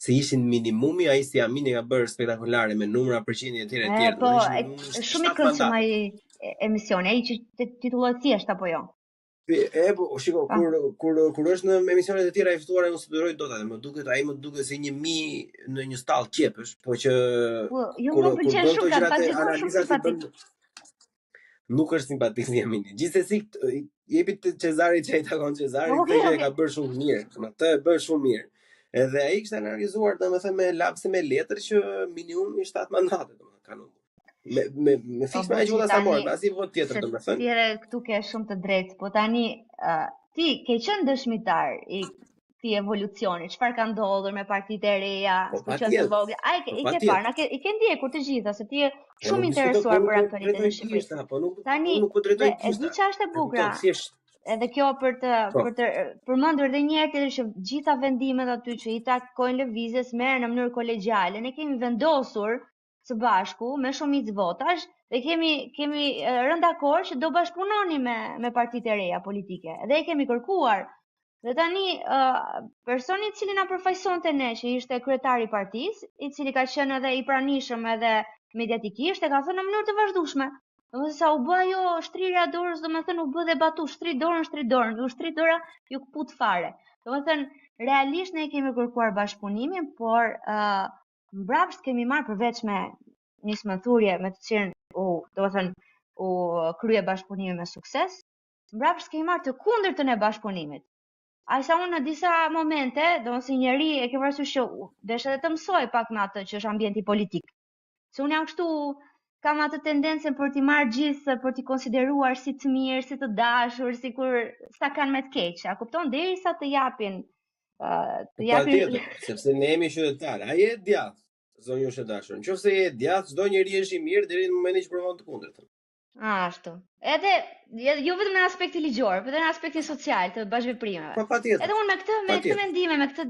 se ishin minimumi, ai si Amini ka bërë spektakolare me numra përqindje të tjera. Po, shumë i këndshëm ai emisioni, ai që titullohet thjesht apo jo? Po, shiko, kur është në emisionet e tjera i ftuar ai konsideroj dot atë, më duket si një mi në një stall qepësh, po që kur pëlqen shumë ka analizat i bën nuk është simpatik si Amini. Gjithsesi jepi Cezarit që ai takon Cezarit, që e ka bërë shumë mirë, atë e bën shumë mirë. Edhe ai kishte analizuar domethënë me lapse me letër që minimumi 7 mandate domethënë kanë. Me fiks me e gjota sa morë, asi vot tjetër të me thënë. Tjere këtu ke shumë të drejtë, po tani ti ke qenë dëshmitar i këtij evolucioni, çfarë ka ndodhur me partitë e reja, ku qenë të vogla. Ai ke parë, i ke ndjekur të gjitha, se ti je shumë interesuar për aktualitetin e Shqipërisë. Tani, e di çfarë është e bukur. Edhe kjo për të përmendur edhe një herë tjetër që gjitha vendimet aty që i takojnë lëvizjes merren në mënyrë kolegjiale, ne kemi vendosur së bashku me shumicë votash dhe kemi rënë dakord që do bashkëpunoni me partitë e reja politike. Dhe e kemi kërkuar. Dhe tani personi i cili na përfaqësonte ne, që ishte kryetari i partisë, i cili ka qenë edhe i pranishëm edhe mediatikisht, e ka thënë në mënyrë të vazhdueshme. Domethënë sa u bë ajo shtrirja e dorës, domethënë u bë debatu, shtri dorën, u shtri dora ju kput fare. Domethënë realisht ne kemi kërkuar bashkëpunimin, por mbrapsht kemi marrë përveç me një smethurje me të cilën u krye bashkëpunimi me sukses, mbrapsht kemi marrë të kundërtën e bashkëpunimit. Aqsa unë në disa momente, do si njeri e ke parasysh që desh edhe të mësoj pak me atë që është ambienti politik. Se unë jam kështu, kam atë tendencën për t'i marrë gjithë, për t'i konsideruar si të mirë, si të dashur, si kur sa kanë me të keq. A kupton derisa të japin Patjetër, sepse ne jemi qytetarë. Ai e djathtë, zonjush e dashur. Nëse je djathtë, çdo njeri është i mirë deri në momentin që provon të kundërtën. Ashtu. Edhe jo vetëm në aspektin ligjor, por edhe në aspektin social të bashkëveprimeve. Po patjetër. Edhe unë me këtë mendime, me këtë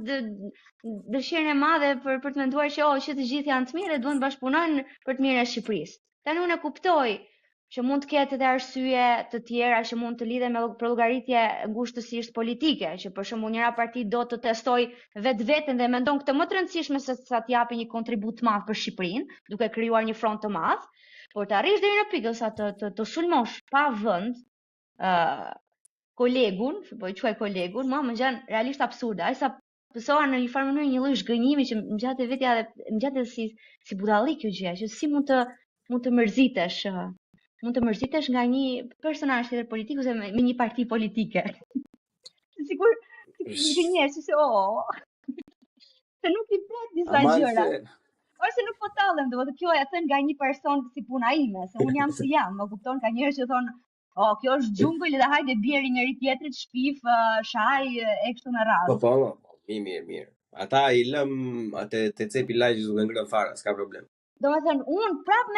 dëshirën e madhe për të menduar që të gjithë janë të mirë dhe duhen të bashkëpunojnë për të mirën e Shqipërisë. Tani unë e kuptoj që mund të ketë edhe arsye të tjera që mund të lidhen me llogaritje ngushtësisht politike, që për shembull njëra parti do të testoj vetveten dhe mendon këtë më të rëndësishme se sa të japë një kontribut të madh për Shqipërinë, duke krijuar një front të madh, por të arrish deri në pikën sa të sulmosh pa vend kolegun, po i quaj kolegun, më ngjan realisht absurde. Ai sa pësoha në një farë mënyrë një lloj zhgënjimi që më gjatë vetja dhe më gjatë si budallik kjo gjë, që si mund të mërzitesh. Mund të mërzitesh nga një personazh tjetër politik ose me një parti politike. Sigur gënjesh se se nuk i pret disa gjëra. Ose nuk po tallem, domethënë kjo e thën nga një person si puna ime, se un jam si jam, më kupton, ka njerëz që thonë, kjo është xhungël dhe hajde bjeri njëri tjetrit, shpif, shaj e kështu me radhë. Po, mirë. Ata i lëm atë të cepi lajë duke ngrënë fara, s'ka problem. Domethënë un prap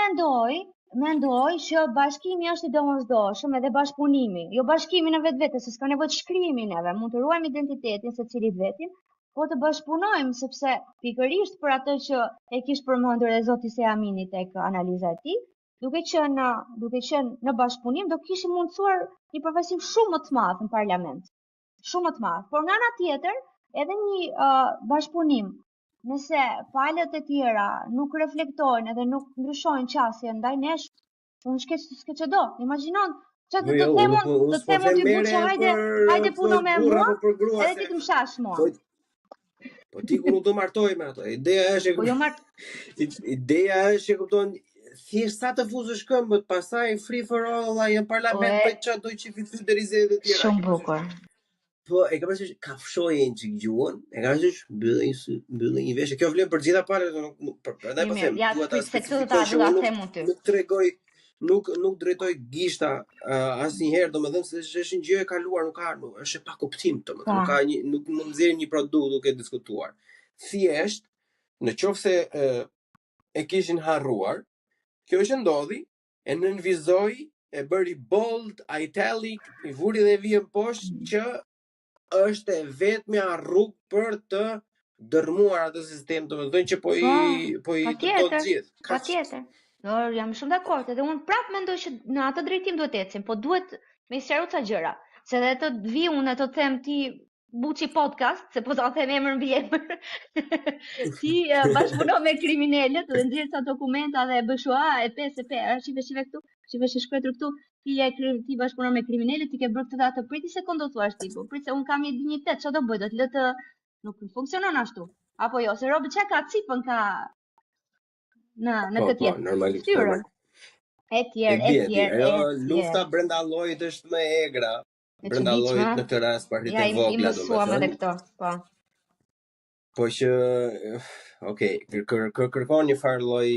mendoj që bashkimi është i domosdoshëm edhe bashkëpunimi, jo bashkimi në vetvete, se s'ka nevojë të shkrihemi neve, mund të ruajmë identitetin secilit vetin, po të bashkëpunojmë sepse pikërisht për atë që e kish përmendur edhe zoti Seamini tek analiza e tij, duke qenë në bashkëpunim do kishim mundësuar një përfaqësim shumë më të madh në parlament. Shumë më të madh. Por nga ana tjetër, edhe një bashkëpunim, nëse palët e tjera nuk reflektojnë edhe nuk ndryshojnë qasjen ndaj nesh, unë s'ke që do. Imagjinon, që të themun ty burë që hajde puno me mua, edhe ti të më shash mua. Po ti ku nuk do martoj me ato. Ideja është që kupton thjesht sa të fuzësh këmbët, pastaj free for all në parlament për çfarë do që fitu deri zë të tjera. Shumë bukur. Po e ka parasysh ka fshojën që gjuan, e ka parasysh mbyllin një veshje. Kjo vlen për gjitha palët, prandaj po them, duhet ta them ty. Nuk tregoj, nuk drejtoj gishta asnjëherë, domethënë se është një gjë e kaluar, është e pa kuptim, domethënë nuk mund nxjerrim një produkt duke diskutuar. Thjesht, nëse e kishin harruar, kjo që ndodhi, e nënvizoi, e bëri bold, italic, i vuri dhe vjen poshtë që është e vetmja rrugë për të dërmuar atë sistem, domethënë që po i dëton gjithë. Patjetër. Jam shumë dakord, edhe unë prap mendoj që në atë drejtim duhet ecim, po duhet me sqaruar ca gjëra. Se edhe të vi unë të them ti Buçi podcast, se po ta them emër mbi emër. Ti bashkëpunon me kriminalët dhe nxjerr ca dokumenta dhe BSH e PSP, shive këtu, shive shkruar këtu, ti bashkëpunon me kriminalët, ti ke bërë këtë atë, priti sekondë thua tipu. Prit se un kam një dinjitet, çfarë do bëj? Do të lë të nuk funksionon ashtu. Apo jo, se robi çka ka cipën ka në këtë jetë. Po, normalisht. Etjer. Lufta brenda llojit është më e egra. Brenda llojit në këtë rast partitë e vogla domethënë. Po që kërkon një farë lloj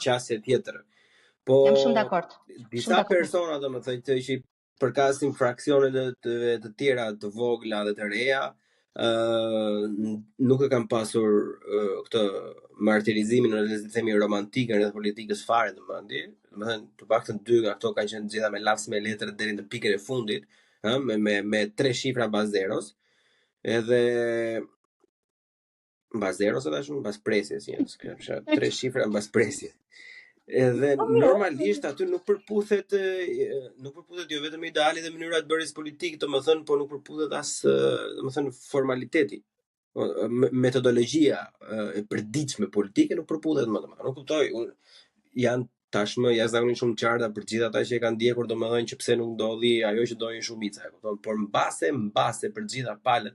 qasje tjetër. Po jam shumë dakord. Disa persona domethënë që përkasin fraksione të tjera të vogla dhe të reja, nuk e kam pasur këtë martirizimin në të themi romantikën e politikës fare domethënë, të paktën dy nga ato kanë qenë gjitha me lavs me letër deri në pikën e fundit, me 3 shifra bas zeros, edhe mbas zeros mbas presjes, 3 shifra mbas presjes. Edhe normalisht aty nuk përputhet jo vetëm ideali dhe mënyra e bërjes politike, domethënë, po nuk përputhet as domethënë formaliteti. Metodologjia e përditshme politike nuk përputhet më domethënë. Nuk kuptoj, janë tashmë jashtëzakonisht shumë qarta për gjithë ata që e kanë ndjekur domethënë që pse nuk ndodhi ajo që doin shumica, e kupton, por mbase për gjitha palët.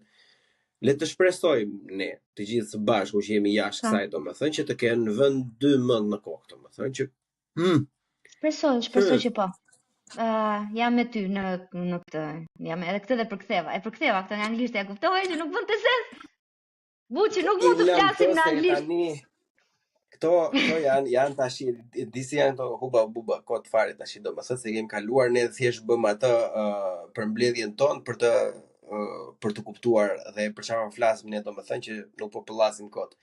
Le të shpresojmë ne, të gjithë së bashku që jemi jashtë kësaj, domethënë që të kenë në vend dy mend në kokë, domethënë që Shpresoj që po. Jam me ty në këtë. Jam edhe këtë dhe përktheva. E përktheva këtë në anglisht, ja kuptova që nuk vën të sens. Buçi, nuk mund të flasim në anglisht. Këto janë tash disi janë këto huba buba kot fare tash domethënë se kemi kaluar ne thjesht bëm atë për mbledhjen tonë për të kuptuar dhe për çfarë flasim ne domethënë që nuk po pëllasim kot.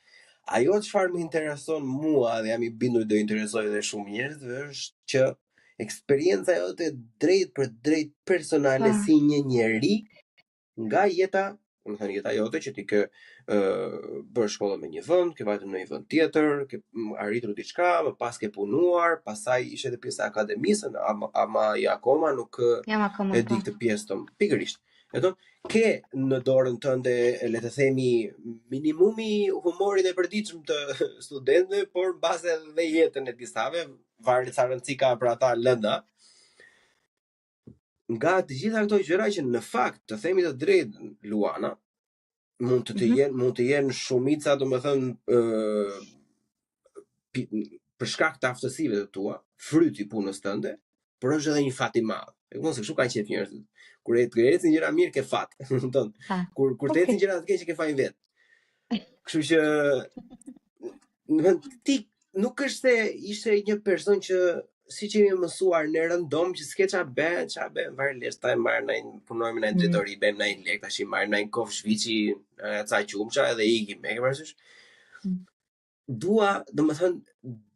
Ajo çfarë më intereson mua dhe jam i bindur do interesoj edhe shumë njerëzve është që eksperienca jote drejt për drejt personale si një njeri nga jeta, domethënë jeta jote që ti ke bërë shkollën me një vend, ke vajtur në një vend tjetër, ke arritur diçka, më pas ke punuar, pastaj ishe edhe pjesë e akademisë, ama akoma nuk e di këtë pjesë tonë. Pikërisht. Ke në dorën tënde, le të themi, minimumi humorit e përditshëm të studentëve, por mbase edhe jetën e disave, varet sa rëndësi ka për ata lënda. Nga të gjitha këto gjëra që në fakt, të themi të drejtë, Luana, mund të jenë shumica, domethënë, për shkak të aftësive të tua, fryti i punës tënde, por është edhe një fat i madh. E kupton se kështu kanë qejf njerëzit. Kur ecin gjëra mirë ke fat, kupton? Kur të ecin gjëra të keqe ke fajin vet. Kështu që ti nuk është se ishe një person që siç jemi mësuar në rëndom që s'ke ça bën, varëlesh ta marr ndaj punojmë në drejtori, bëjmë ndaj lek tash i marr ndaj kof shviçi, ca qumça edhe ikim, e ke parasysh? Dua, domethënë,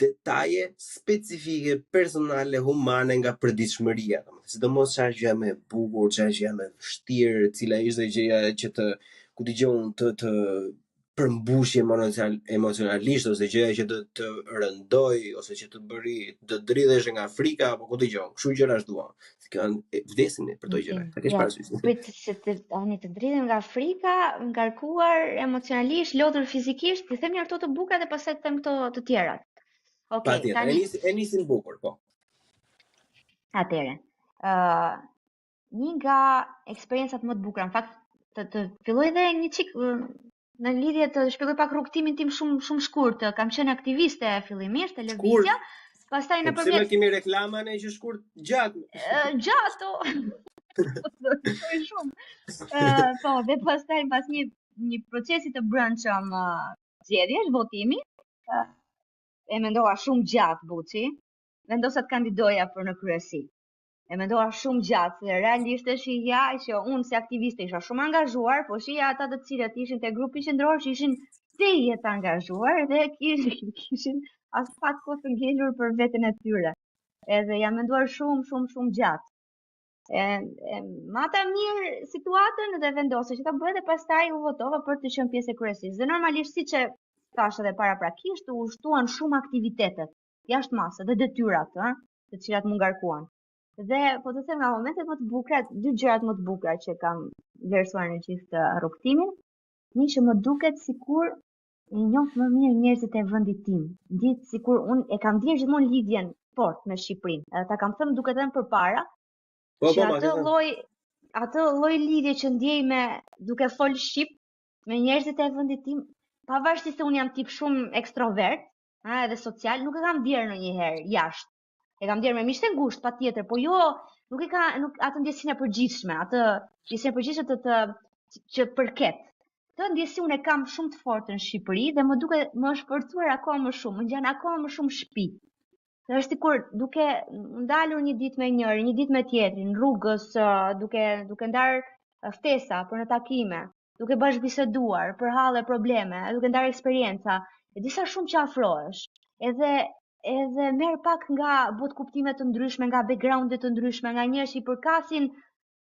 detaje specifike, personale, humane nga përditshmëria, domethënë, sidomos çfarë gjë më e bukur, çfarë gjë më e vështirë, cila ishte gjëja që të ku dëgjon të përmbushje emocionalisht ose gjëja që të rëndoj ose që të bëri të dridhesh nga frika apo ku dëgjon. Kështu gjëra dua. Kanë vdesin për to gjëra. Ta kesh parasysh. Prit se të dridhem nga frika, ngarkuar emocionalisht, lodhur fizikisht, ti them ato të bukura dhe pastaj të them këto të tjerat. Okej, tani e nisin bukur, po. Atëre. Një nga eksperiencat më të bukura, në fakt të filloj edhe një çik në lidhje të shpjegoj pak rrugtimin tim shumë shkurt. Kam qenë aktiviste fillimisht te lëvizja, pastaj nëpërmjet. Pse më kemi reklamën e që shkurt gjatë. Gjatë. Shumë. Po, dhe pastaj pas një procesi të brendshëm zgjedhjesh, votimi, e mendova shumë gjatë buçi, vendosa të kandidoja për në kryesi. E mendova shumë gjatë, se realisht shihja që unë si aktiviste isha shumë angazhuar, po shihja ata të cilët ishin te grupi qendror që ishin tejet angazhuar dhe kishin as pak kohë të ngelur për veten e tyre. Edhe jam menduar shumë gjatë. Mata mirë situatën dhe vendosja që ta bëj dhe pastaj u votova për të qenë pjesë e kryesisë. Dhe normalisht siç e thash edhe paraprakisht, u shtuan shumë aktivitetet jashtë masës dhe detyrat, të cilat më ngarkuan. Dhe po të them nga momentet më të bukura, dy gjërat më të bukura që kam vlerësuar në gjithë rrugtimin, një që më duket sikur e njoh më mirë njerëzit e vendit tim. Ndihet sikur unë e kam ndier gjithmonë lidhjen fort me Shqipërinë. Edhe ta kam thënë duke thënë përpara, që atë lloj lidhje që ndjej me duke fol shqip me njerëzit e vendit tim, pavarësisht se unë jam tip shumë ekstrovert, edhe social, nuk e kam ndier ndonjëherë jashtë. E kam ndier me miqtë e ngushtë patjetër, po jo, nuk atë ndjesinë e përgjithshme, atë ndjesinë e përgjithshme që përket. Këtë ndjesi unë e kam shumë të fortë në Shqipëri dhe më është forcuar akoma më shumë, më ngjan akoma më shumë shtëpi. Dhe është sikur duke ndalur një ditë me njëri, një ditë me tjetrin, rrugës, duke ndar ftesa për në takime, duke bashkëbiseduar për halle probleme, duke ndar eksperienca, e disa shumë që afrohesh. Edhe merr pak nga botë kuptime të ndryshme, nga backgrounde të ndryshme, nga njerëz që i përkasin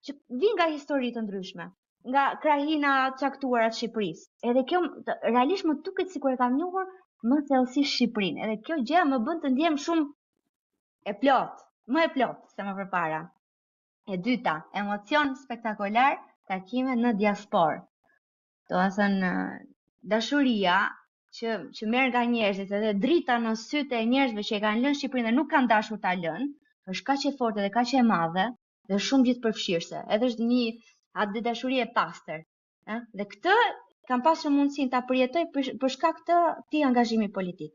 që vijnë nga histori të ndryshme, nga krahina caktuara të Shqipërisë. Edhe kjo realisht më duket sikur e kam njohur më thellësisht Shqipërinë. Edhe kjo gjë më bën të ndjem shumë e plot, më e plot se më përpara. E dyta, emocion spektakolar, takime në diasporë. Do të thënë dashuria që merr nga njerëzit edhe drita në sytë e njerëzve që e kanë lënë Shqipërinë dhe nuk kanë dashur ta lënë, është kaq e fortë dhe kaq e madhe dhe shumë gjithëpërfshirëse. Edhe është atë dashuri e pastër, Dhe këtë kam pasur mundësinë ta përjetoj për shkak të këtij angazhimi politik.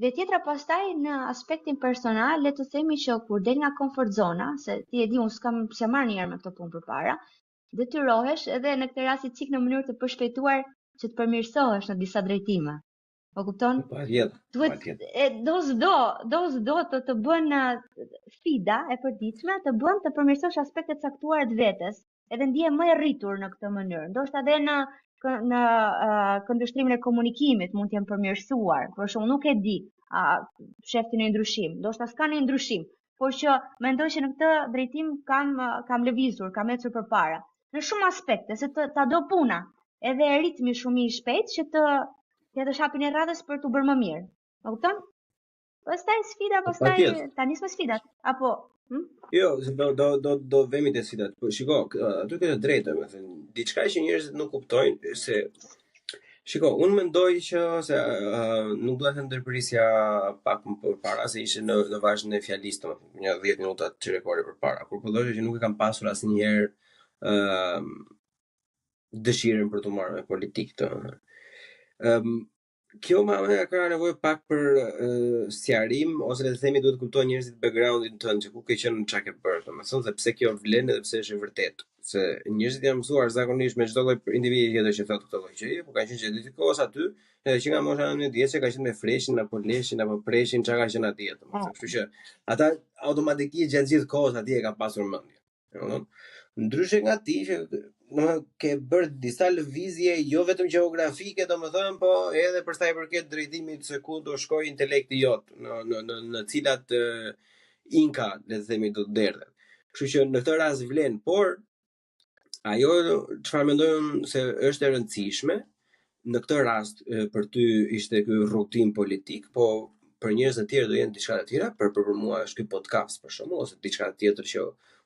Dhe tjetra pastaj në aspektin personal, le të themi që kur del nga comfort zona, se ti e di unë s'e marr një herë me këtë punë përpara, detyrohesh edhe në këtë rast i cik në mënyrë të përshpejtuar që të përmirësohesh në disa drejtime. Po kupton? Duhet do s'do të bën sfida e përditshme, të bën të përmirësosh aspekte të caktuara të vetes, edhe ndihem më e rritur në këtë mënyrë. Ndoshta edhe në këndvështrimin e komunikimit mund të jem përmirësuar, por shumë nuk e di, shef ti në ndryshim, ndoshta s'ka një ndryshim, por që mendoj që në këtë drejtim kam lëvizur, kam ecur përpara. Në shumë aspekte, se ta do puna, edhe ritmi shumë i shpejt që të shapin e radhës për të bërë më mirë. Më kupton? Pastaj sfida, ta nis me sfidat, apo Jo, do vemi te sfidat. Po shiko, aty ke të drejtë, më thënë, diçka që njerëzit nuk kuptojnë se shiko, unë mendoj që nuk duhet të ndërprisja pak më përpara se ishte në vazhdimën e fjalës, domethënë, një 10 minuta të rekordi përpara. Kur po thoshë që nuk e kam pasur asnjëherë dëshirën për të marrë me politikë të. Kjo më ka nevojë pak për sqarim, ose le të themi duhet të kuptojnë njerëzit backgroundin tënd, që ku ke qenë, çka ke bërë, domethënë, dhe pse kjo vlen edhe pse është e vërtetë. Se njerëzit janë mësuar zakonisht me çdo lloj individi tjetër që thotë këtë lloj gjëje, po kanë qenë që dedikohes aty, edhe që nga mosha 19 vjeç ka qenë me freshin apo leshin apo preshin çka ka qenë atje, domethënë, kështu që ata automatikisht gjatë gjithë kohës atje ka pasur mendje. Domethënë, ndryshe nga ti që ke bërë disa lëvizje jo vetëm gjeografike, domethënë, po edhe për sa i përket drejtimit se ku do shkojë intelekti jot, në cilat inka, le të themi, do të derdhet. Kështu që në këtë rast vlen, por ajo çfarë mendoj unë se është e rëndësishme në këtë rast për ty ishte ky rrugtim politik, po për njerëz të tjerë do jenë diçka të tjera, për mua është ky podcast për shembull, ose diçka tjetër që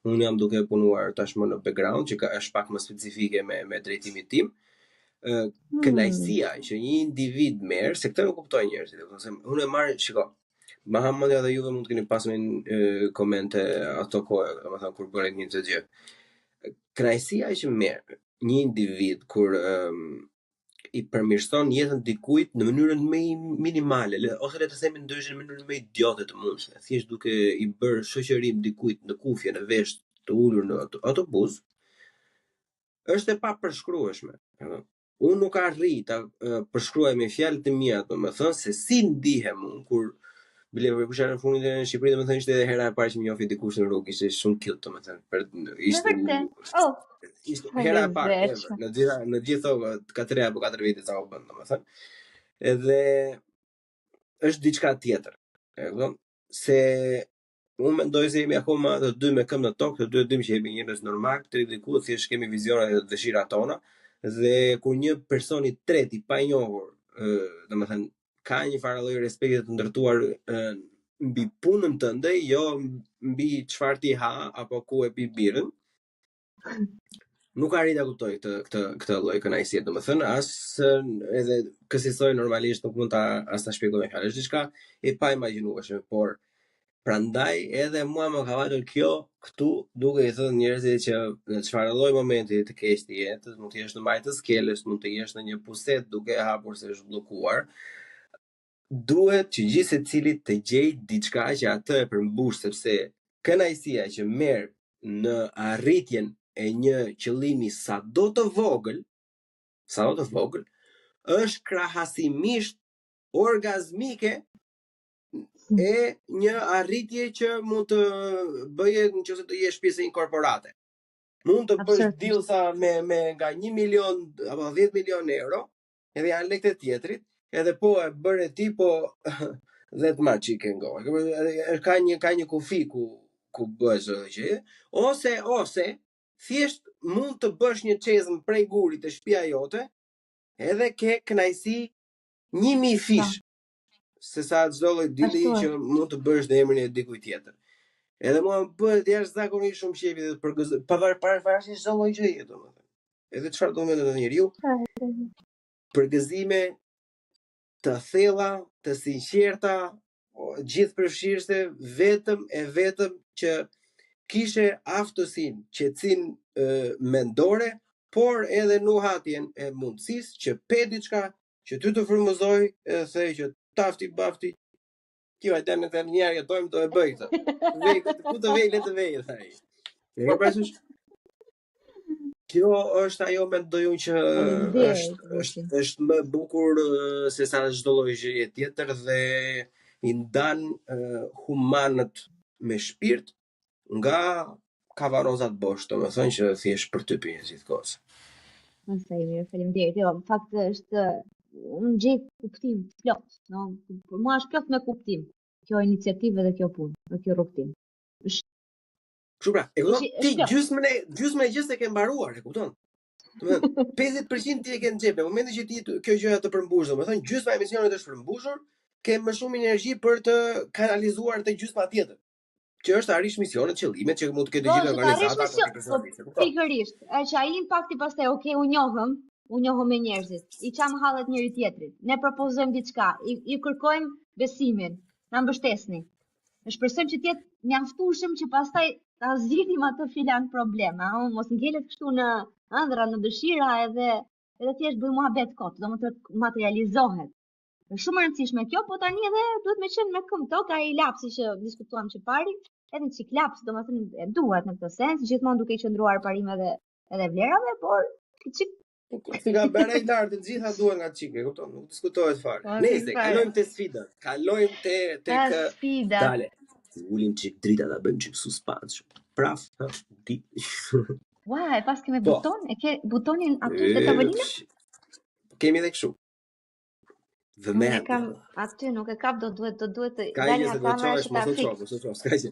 unë jam duke punuar tashmë në background, që është pak më specifike me drejtimin tim. Kënaqësia që një individ merr, se këtë nuk kuptojnë njerëzit, ose unë e marr, shiko, Mahamandja dhe juve mund të keni pasur komente ato kohë, domethënë kur bëre një gjë. Kënaqësia që merr një individ kur i përmirëson jetën dikujt në mënyrën më minimale, ose le të themi ndryshe në mënyrën më idiote të mundshme, thjesht duke i bërë shoqërim dikujt në kufje, në vesh, të ulur në autobus, është e papërshkrueshme. Unë nuk arri ta përshkruaj me fjalët e mia, domethënë, se si ndihem unë kur bile për kusha në fundit në Shqipëri, domethënë ishte edhe hera e parë që më njofi dikush në rrugë, ishte shumë cute, domethënë, ishte hera e parë në gjithë ka 3 apo 4 vite sa u bën, domethënë. Edhe është diçka tjetër. Se unë mendoj se jemi akoma të dy me këmbë në tokë, të dy e dim që jemi njerëz normal, të diku thjesht kemi vizionet dhe dëshirat tona, dhe kur një person i tretë i pa i njohur, domethënë, ka një farë lloj respekti të ndërtuar mbi punën tënde, jo mbi çfarë ti ha apo ku e pi birën. Nuk arrit ta kuptoj këtë lloj kënaqësie, domethënë, as edhe kësaj normalisht nuk mund ta shpjegoj me fjalë. Është diçka e pa imagjinueshme, por prandaj edhe mua më ka vajtur kjo këtu, duke i thënë njerëzit që në çfarë lloj momenti të keq të jetës, mund të jesh në majtë të skelës, mund të jesh në një puset duke hapur se është bllokuar, duhet që gjithë secili të gjejë diçka që atë e përmbush, sepse kënaqësia që merr në arritjen e një qëllimi sado të vogël, është krahasimisht orgazmike e një arritje që mund të bëje nëse të jesh pjesë e një korporate. Mund të bësh deal sa me nga 1 milion apo 10 milion euro, edhe janë lekët e tjetrit, edhe po e bëre ti, po that much you can go. Ka një kufi ku bësh gjë, ose thjesht mund të bësh një çezm prej gurit të shtëpia jote, edhe ke kënaqësi 1000 fish, se sa çdo lloj dili që mund të bësh në emrin e dikujt tjetër. Edhe mua më bëhet jashtëzakonisht shumë qefi dhe pavarësisht çdo lloj gjëje, domethënë. Edhe çfarë do mendon njeriu? Përgëzime të thella, të sinqerta, gjithëpërfshirëse, vetëm që kishe aftësinë, qetësinë mendore, por edhe nuhatjen e mundësisë që pe diçka që ty të frymëzoj, edhe thej që tafti bafti Kjo e denë të njerë jetojmë të e bëj këtë. Ku të vej, le të vej, thaj. E ke parasysh? Kjo është ajo mendoj unë që është më bukur se sa çdo lloj gjëje tjetër dhe i ndan humanët me shpirt nga kavarozat bosh, domethënë që thjesht për të pirë gjithkohës. Sa i mirë, faleminderit. Jo, në fakt është unë gjej kuptim plot, no? Për mua është plot me kuptim. Kjo iniciativë dhe kjo punë, dhe kjo rrugtim. Kështu pra, e kupton? Ti gjysmën e gjës e ke mbaruar, e kupton? Domethënë 50% ti e ke në xhep. Në momentin që ti kjo gjëja të përmbush, domethënë gjysma e emisionit është përmbushur, ke më shumë energji për të kanalizuar te gjysma tjetër. Që është arrish misionet, qëllimet që mund të ketë gjithë organizata. Pikërisht, që ai impakti pastaj, okay, u njohëm me njerëzit, i çam hallet njëri tjetrit. Ne propozojmë diçka, i kërkojmë besimin, na mbështesni. Ne shpresojmë që të jetë mjaftueshëm që pastaj ta zgjidhim atë filan problem, mos ngelet kështu në ëndra, në dëshira edhe thjesht bëj muhabet kot, domethënë materializohet. Është shumë e rëndësishme kjo, po tani edhe duhet me qenë me këmbë tok ai lapsi që diskutuam që pari, edhe çik laps, domethënë e duhet në këtë sens, gjithmonë duke qëndruar parim edhe vlerave, por çik nga bëra i lartë, të gjitha duhen nga çike, kupton? Nuk diskutohet fare. Nëse kalojmë te sfida, kalojmë tek sfida. Dale. Ulim çik drita ta bëjmë çik suspans. Praf, ti. Ua, e pas kemi buton, e ke butonin aty te tavolina? Kemi edhe kështu. Vëmendje. Kam aty, nuk e kap, do duhet të dalë nga kamera që ta fik. Ska gjë.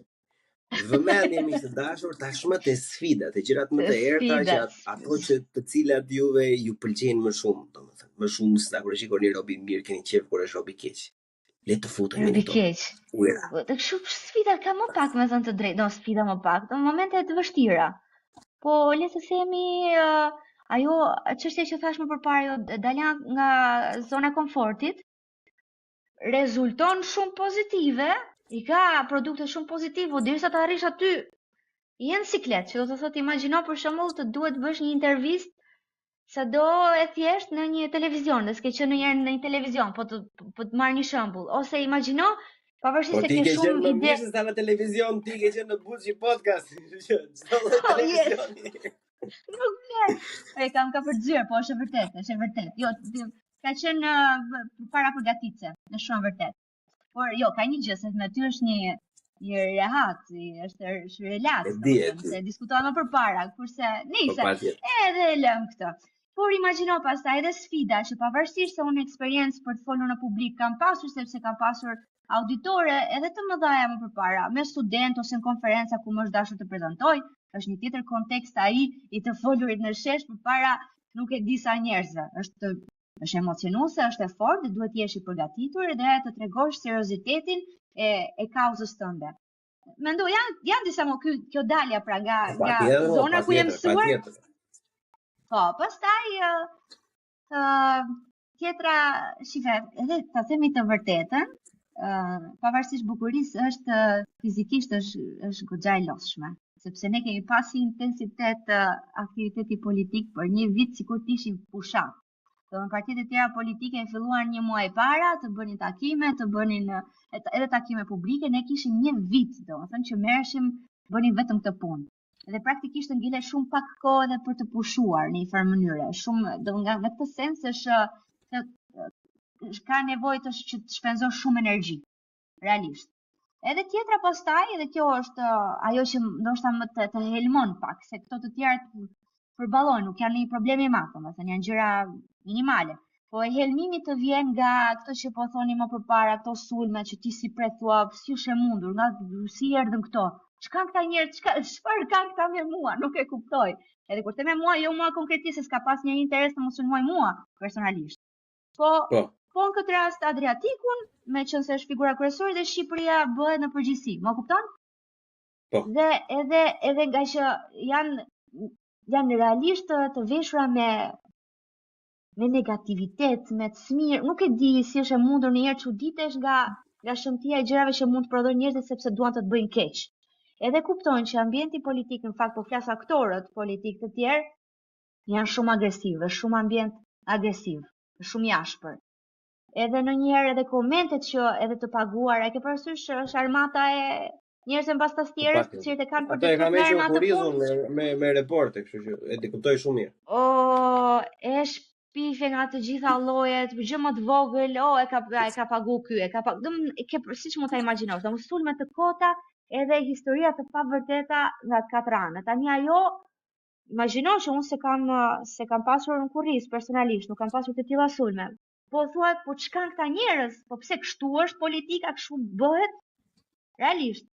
Vëmendje mi të dashur, tashmë te sfidat, te gjërat më të errta që ato që të cilat juve ju pëlqejnë më shumë, domethënë, më shumë se kur shikoni robin mirë keni qejf kur është robi keq. Le të futemi në to. Të kështu sfida ka më pak me thënë të drejtë, sfida më pak, në momente të vështira. Po le të themi ajo çështja që thash më përpara, dalja nga zona e komfortit rezulton shumë pozitive, i ka produkte shumë pozitive, derisa të arrish aty jenë siklet, që do të thotë imagjino për shembull të duhet bësh një intervistë sado e thjesht në një televizion, dhe s'ke qenë ndonjëherë në një televizion, po të marr një shembull, ose imagjino pavarësisht se ke shumë ide. Po ti ke qenë më në televizion, ti ke qenë në Buçi podcast. Nuk vlen. E kam ka përgjigjer, po është e vërtet. Jo, ka qenë para përgatitse, është shumë vërtet. Por jo, ka një gjë se me ty është një rehat, është relaks, se diskutohet më përpara, kurse nice, edhe lëm këtë. Por imagjino pastaj edhe sfida që pavarësisht se unë eksperiencë për të folur në publik kam pasur, sepse kam pasur auditore edhe të mëdhaja më përpara, me student ose në konferenca ku më është dashur të prezantoj, është një tjetër kontekst ai i të folurit në shesh përpara nuk e di sa njerëzve. Është emocionuese, është e fortë, duhet të jesh i përgatitur dhe të tregosh seriozitetin e kauzës tënde. Mendoj janë disa më kjo dalja pra nga zona ku jam mësuar. Po, pastaj tjetra shife, edhe ta themi të vërtetën, pavarësisht bukurisë është fizikisht është goxha e lodhshme, sepse ne kemi pasi intensitet aktiviteti politik për një vit sikur të ishim fushat. Në partitë e tjera politike e filluan një muaj para të bënin takime, të bënin edhe takime publike, ne kishim një vit, domethënë që merreshim, bënin vetëm këtë punë. Dhe praktikisht ngjilet shumë pak kohë edhe për të pushuar në një farë mënyre. Shumë nga këtë sens ka nevojë që të shpenzosh shumë energji, realisht. Edhe tjetra pastaj, edhe kjo është ajo që ndoshta më të helmon pak, se këto të tjerat përballojnë, nuk janë një problem i madh, domethënë janë gjëra minimale. Po e helmimi të vjen nga këto që po thoni më përpara, këto sulme që ti si pret thua, si është e mundur, nga si erdhën këto. Ç'kan këta njerëz, çfarë kanë këta me mua, nuk e kuptoj. Edhe kur të me mua, jo mua konkretisht, se s'ka pas një interes të mos sulmoj mua personalisht. Po në këtë rast Adriatikun, me qenë se është figura kryesore dhe Shqipëria bëhet në përgjithësi, më kupton? Po. Dhe edhe nga që janë realisht të veshura me negativitet, me të smirë, nuk e di si është e mundur ndonjëherë çuditesh nga shëmtia e gjërave që mund të prodhojnë njerëzit sepse duan të të bëjnë keq. Edhe kuptojnë që ambienti politik, në fakt po flas aktorët politik të tjerë, janë shumë agresiv, është shumë ambient agresiv, është shumë i ashpër. edhe ndonjëherë edhe komentet që edhe të paguara, e ke parasysh është armata e njerëzve mbas tastierës, të cilët e kanë për detyrë të merren atë punë. me reporte, kështu që e di kuptoj shumë mirë. E shpife nga të gjitha llojet, gjë më të vogël, e ka pagu ky, siç mund ta imagjinosh, domos sulme të kota edhe historia të pavërteta nga të katër anët. Tani ajo, imagjino që unë se kam pasur në kurriz personalisht, nuk kam pasur të tilla sulme. Po thuat, po ç'kan këta njerëz? Po pse kështu është politika, kështu bëhet? Realisht.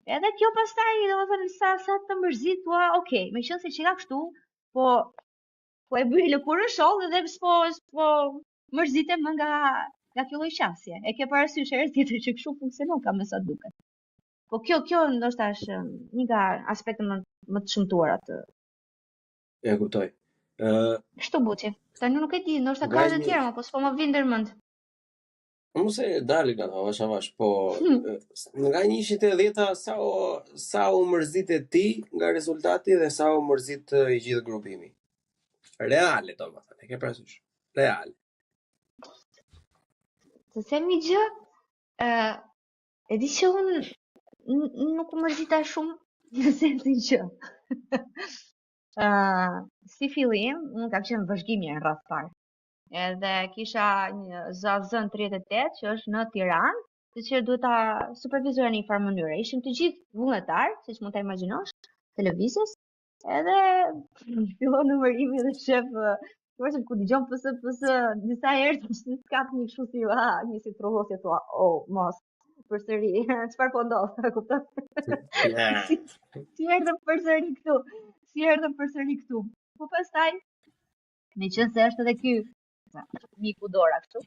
Edhe kjo pastaj, domethënë sa të mërzit, thua, okay, meqense që ka kështu, po e bëj lëkurën sholl dhe s'po mërzitem më nga kjo lloj qasje. E ke parasysh herë tjetër që kështu funksionon ka me sa duket. Po kjo ndoshta është një nga aspektet më të shëmtuara të. E kuptoj. Kështu buçi. Tani nuk e di, ndoshta ka edhe të tjera, po s'po më vjen ndërmend. Mos e dali nga avash, po nga 110 sa u mërzitet ti nga rezultati dhe sa u mërzit i gjithë grupimi. Reale, domethënë, e ke parasysh. Reale. Të them një gjë, e di që unë nuk u mërzita shumë në sensin që si fillim, unë kam qenë vëzhgimje në rreth parë. Edhe kisha një zazën 38 që është në Tiranë, të cilët duhet ta supervizoja në një farë mënyre. Ishim të gjithë vullnetar, siç mund ta imagjinosh, televizës. Edhe fillon numërimi dhe shef, thua ku dëgjon PS disa herë të kap një kështu si një si trollosje, thua, mos përsëri, çfarë po ndodh, e kupton? Si erdhëm përsëri këtu. Po pastaj, meqense është edhe ky miku dora kështu.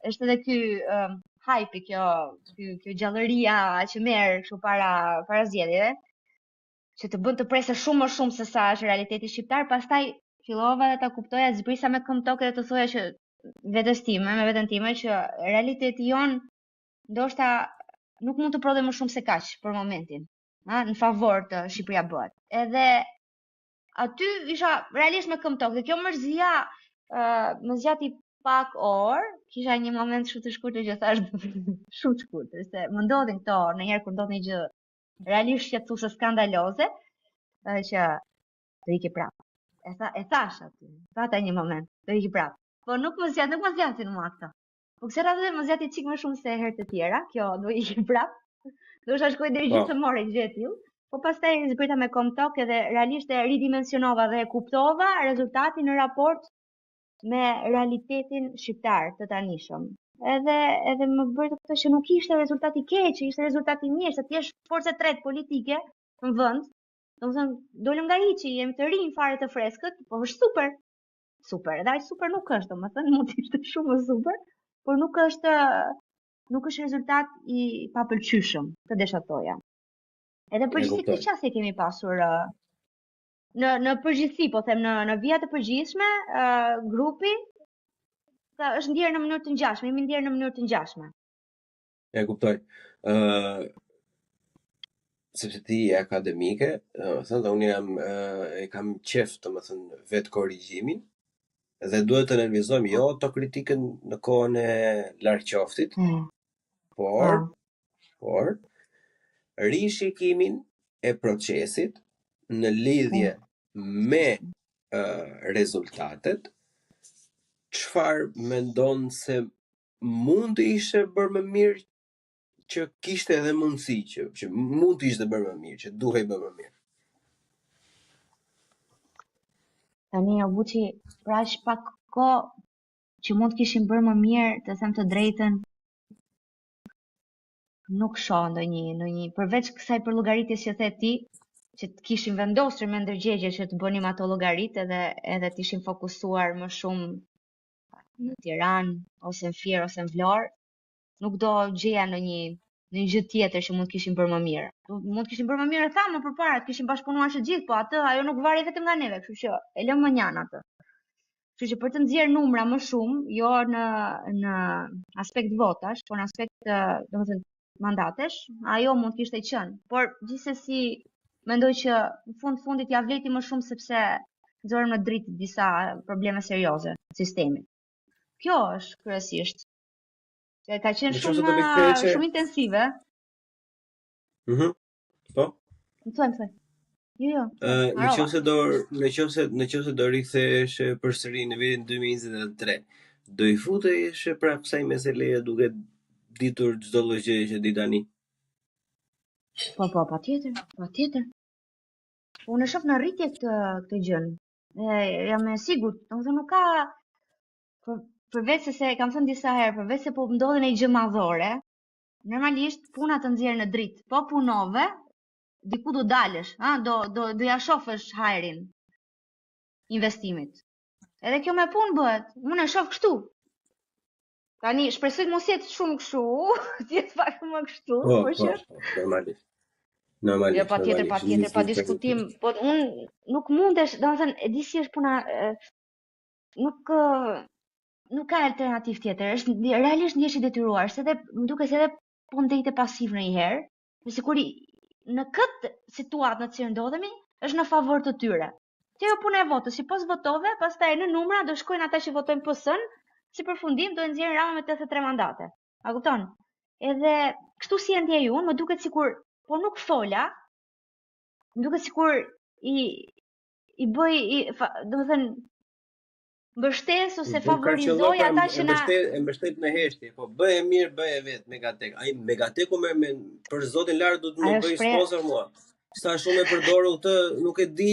Është edhe ky hype kjo gjallëria që merr kështu para zgjedhjeve, që të bën të presë shumë më shumë se sa është realiteti shqiptar, pastaj fillova ta kuptoja zbrisa me këmbë tokë dhe të thoja që me veten time që realiteti jon ndoshta nuk mund të prodhoj më shumë se kaq për momentin, në favor të Shqipëria bëhet. Edhe aty isha realisht me këmbë tokë dhe kjo mërzia më zgjati pak orë, kisha një moment shumë të shkurtër që thash shumë të shkurtër, se më ndodhin këto ndonjëherë kur ndodh një gjë realisht shqetësuese skandaloze, që do iki prapë. E thash aty, ata një moment, do iki prapë. Po nuk më zgjatin mua këto. Po kësaj radhe më zgjati çik më shumë se herë të tjera, kjo do iki prapë. Do të shkoj deri gjithë të morë gjë e tillë. Po pastaj zbrita me këmbë tokë dhe realisht e ridimensionova dhe e kuptova rezultatin në raport me realitetin shqiptar të tanishëm. Edhe më bëri të kuptoj që nuk ishte rezultati i keq, ishte rezultati i mirë, se ti je forcë tretë politike në vend. Domethënë, dolëm nga hiçi, jemi të rinj fare të freskët, po është super. Super, edhe aq super nuk është, domethënë mund të ishte shumë më super, por nuk është rezultat i papëlqyeshëm, të desha thoja. Edhe përgjithësi këtë qasje kemi pasur në përgjithësi, po them në vija të përgjithshme, grupi është ndjerë në mënyrë të ngjashme, jemi ndjerë në mënyrë të ngjashme. E kuptoj. Sepse ti je akademike, thënë unë e kam qef domethënë vetë korrigjimin dhe duhet të nervizojmë jo autokritikën në kohën e larqoftit, por rishikimin e procesit në lidhje me rezultatet, çfarë mendon se mund të ishte bërë më mirë, që kishte edhe mundësi që mund të ishte bërë më mirë, që duhej bërë më mirë. Tani o buçi, pra aq pak kohë që mund të kishin bërë më mirë, të them të drejtën, nuk shoh ndonjë përveç kësaj për llogaritjes që the ti, që të kishin vendosur me ndërgjegje që të bënim ato llogaritë edhe të ishin fokusuar më shumë në Tiranë ose në Fier ose në Vlorë, nuk do gjeja në një gjë tjetër që mund të kishin bërë më mirë. Mund të kishin bërë më mirë thamë më përpara, të kishin bashkëpunuar të gjithë, po ajo nuk vari vetëm nga neve, kështu që e lëm më njanë atë. Kështu që për të nxjerrë numra më shumë, jo në aspekt votash, por në aspekt domethënë mandatesh, ajo mund të kishte qenë. Por gjithsesi mendoj që në fundit ja vleti më shumë sepse nxorëm në dritë disa probleme serioze të sistemit. Kjo është kryesisht. Ka qenë Në qoftë se do vi keqe. shumë intensive. Po. Më thuaj. Jo. Në qoftë se do rikthesh përsëri në vitin 2023, do I futesh prapë kësaj meseleje duke ditur çdo lloj gjë që di tani? Po, patjetër. Unë shoh në rritje këtë gjën. Jam e sigurt, domethënë nuk ka përveç se kam thënë disa herë, përveç se po ndodhen një gjë madhore, normalisht puna të nxjerr në dritë. Po punove, diku do dalësh, do ja shohësh hajrin investimit. Edhe kjo me punë bëhet. Unë e shoh kështu. Tani shpresoj mos jetë shumë kështu, të jetë pak më kështu, po që normalisht. Jo, patjetër, pa diskutim. Po unë nuk mundesh, domethënë, e di si është puna, nuk ka alternativë tjetër. Është realisht ndjesh I detyruar, se edhe më duket se edhe po ndejte pasiv ndonjëherë, sikur në këtë situatë në të cilën ndodhemi, është në favor të tyre. Kjo puna e votës, si pos votove, pastaj në numra do shkojnë ata që votojnë PS-n, si përfundim do nxjerrin Rama me 83 mandate. A kupton? Edhe kështu si e ndjej unë, më duket sikur po nuk fola, më duket sikur I bëj, domethënë, mbështes ose favorizoj ata që na mbështet me heshtje, po bëj e mirë, bëj e vetë Megatek. Ai Megateku me për zotin lart do të më bëj sponsor mua. Sa shumë e përdorur këtë, nuk e di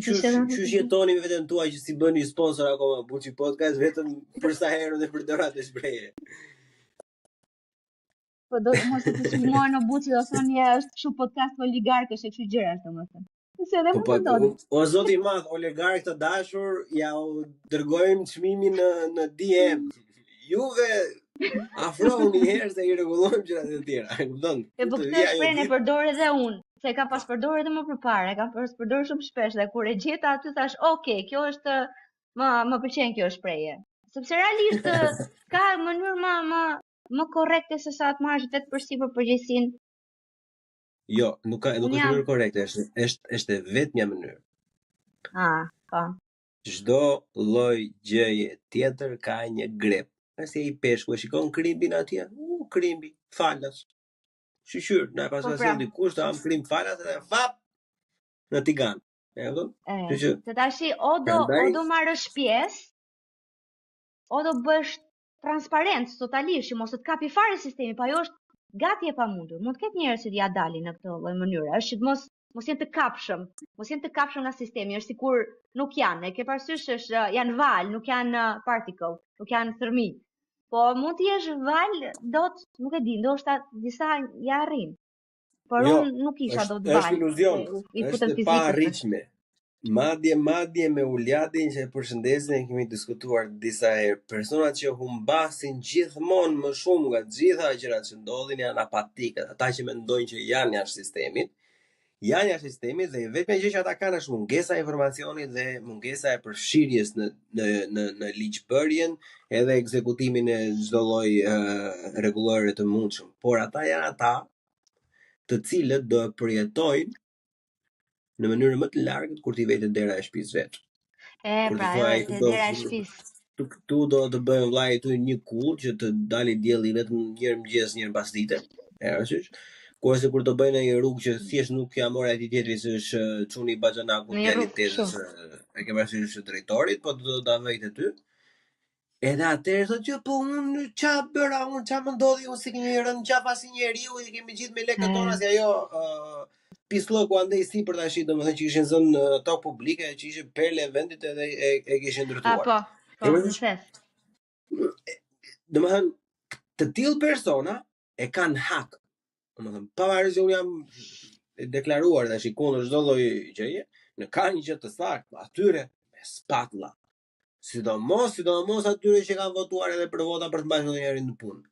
çu jetoni me veten tuaj që si bëni sponsor akoma Buçi Podcast vetëm për sa herë dhe përdor atë shprehje. Po do mos të sulmojnë në Buçi do thonë është kështu podcast oligarkësh e kështu gjëra domethënë. Se edhe po, o zoti I madh, oligark të dashur, ja u dërgojmë çmimin në DM. Juve afroni herë se I rregullojmë gjërat e tjera. Kupton? Po këtë shprehje e përdor edhe unë. Se ka pas përdorur edhe më përpara, ka pas përdorur shumë shpesh dhe kur e gjeta aty thash, "Ok, kjo është më pëlqen kjo shprehje." Sepse realisht ka mënyrë më korrekte se sa të marrësh vetë përsipër përgjegjësinë. Jo, nuk është mënyrë korrekte, është vetëm një mënyrë. Po. Çdo lloj gjëje tjetër ka një grep. Nëse I peshku e shikon krimbin atje, krimbi, falas. Shqyr, na pas ka thënë dikush të am krim falas edhe fap në Tigan. E kupton? Se tashi o do marrësh pjesë, o do bësh transparent totalisht, që mos të kapi fare sistemi, pa ajo është gati e pamundur. Mund të ketë njerëz që ja dalin në këtë lloj mënyre, është që mos jenë të kapshëm nga sistemi, është sikur nuk janë, e ke parasysh është janë val, nuk janë particle, nuk janë thërmi. Po mund të jesh val, nuk e di, ndoshta disa ja arrin. Por unë nuk isha do të val. Është iluzion, është pa arritshme. Madje me Uliadin që e përshëndesin e kemi diskutuar disa herë, personat që humbasin gjithmonë më shumë nga gjitha gjërat që ndodhin janë apatikët, ata që mendojnë që janë jashtë sistemit dhe vetëm gjë që ata kanë është mungesa e informacionit dhe mungesa e përfshirjes në ligjbërjen edhe ekzekutimin e çdo lloj rregullore të mundshëm. Por ata janë ata të cilët do e përjetojnë në mënyrë më të largët kur ti vetë dera e shtëpisë vet. Dera e shtëpisë. Tu do të bëjmë vllai tu një kull që të dalë dielli vetëm njëherë mëngjes, njëherë pasdite. Kurse kur do bëjnë një rrugë që thjesht nuk ja morë atij tjetri se është çuni Baxhanaku djalit tezës, e ke parasysh drejtorit, po do ta vëjtë ty. Edhe atëherë thotë që po unë ç'a bëra, unë ç'a më ndodhi, unë si kemi rënë qaf as njeriu, i kemi gjithë me lekët tona si ajo pislloku andej sipër tash, domethënë që ishin zënë tokë publike, që ishte perle e vendit edhe e kishin ndërtuar. Po, shef. Domethënë të tillë persona e kanë hak. Domethënë pavarësisht se unë jam deklaruar tash kundër çdo lloj gjëje, në ka një gjë të saktë atyre me spatlla. Sidomos atyre që kanë votuar edhe për vota për të mbajtur njërin në punë.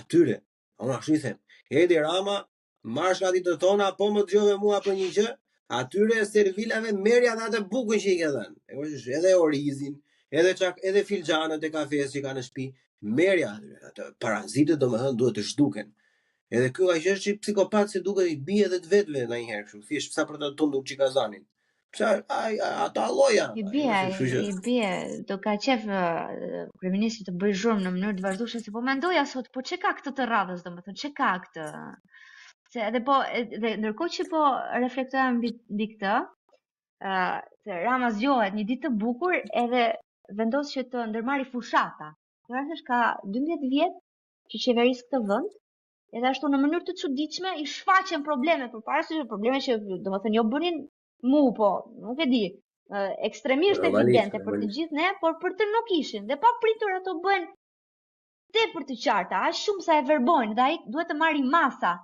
Atyre, unë ashtu I them, Edi Rama, marrësh nga ditët tona, po më dëgjove mua për një gjë, atyre servilave merja dhe atë bukën që I ke dhënë. E kuptosh, edhe orizin, edhe filxhanët e kafes që kanë në shtëpi, merja atë parazitët domethënë duhet të zhduken. Edhe ky ai është psikopat se duket I bie edhe të vetëve ndonjëherë kështu, thjesht sa për të tundur çikazanin. Ata lloja. I bie, do ka qef kryeministri të bëj zhurmë në mënyrë të vazhdueshme, se po mendoja sot, po çka ka këtë të radhës, domethënë çka ka këtë? Se edhe po edhe ndërkohë që po reflektoja mbi këtë, se Rama zgjohet një ditë të bukur edhe vendos që të ndërmarrë fushata. Rastisht ka 12 vjet që qeveris këtë vend, edhe ashtu në mënyrë të çuditshme i shfaqen probleme përpara se probleme që domethënë jo bënin mu, po nuk e di, ekstremisht evidente për të gjithë ne, por për të nuk ishin. Dhe pa pritur ato bëhen tepër të qarta, aq shumë sa e verbojnë, dhe ai duhet të marrë masa.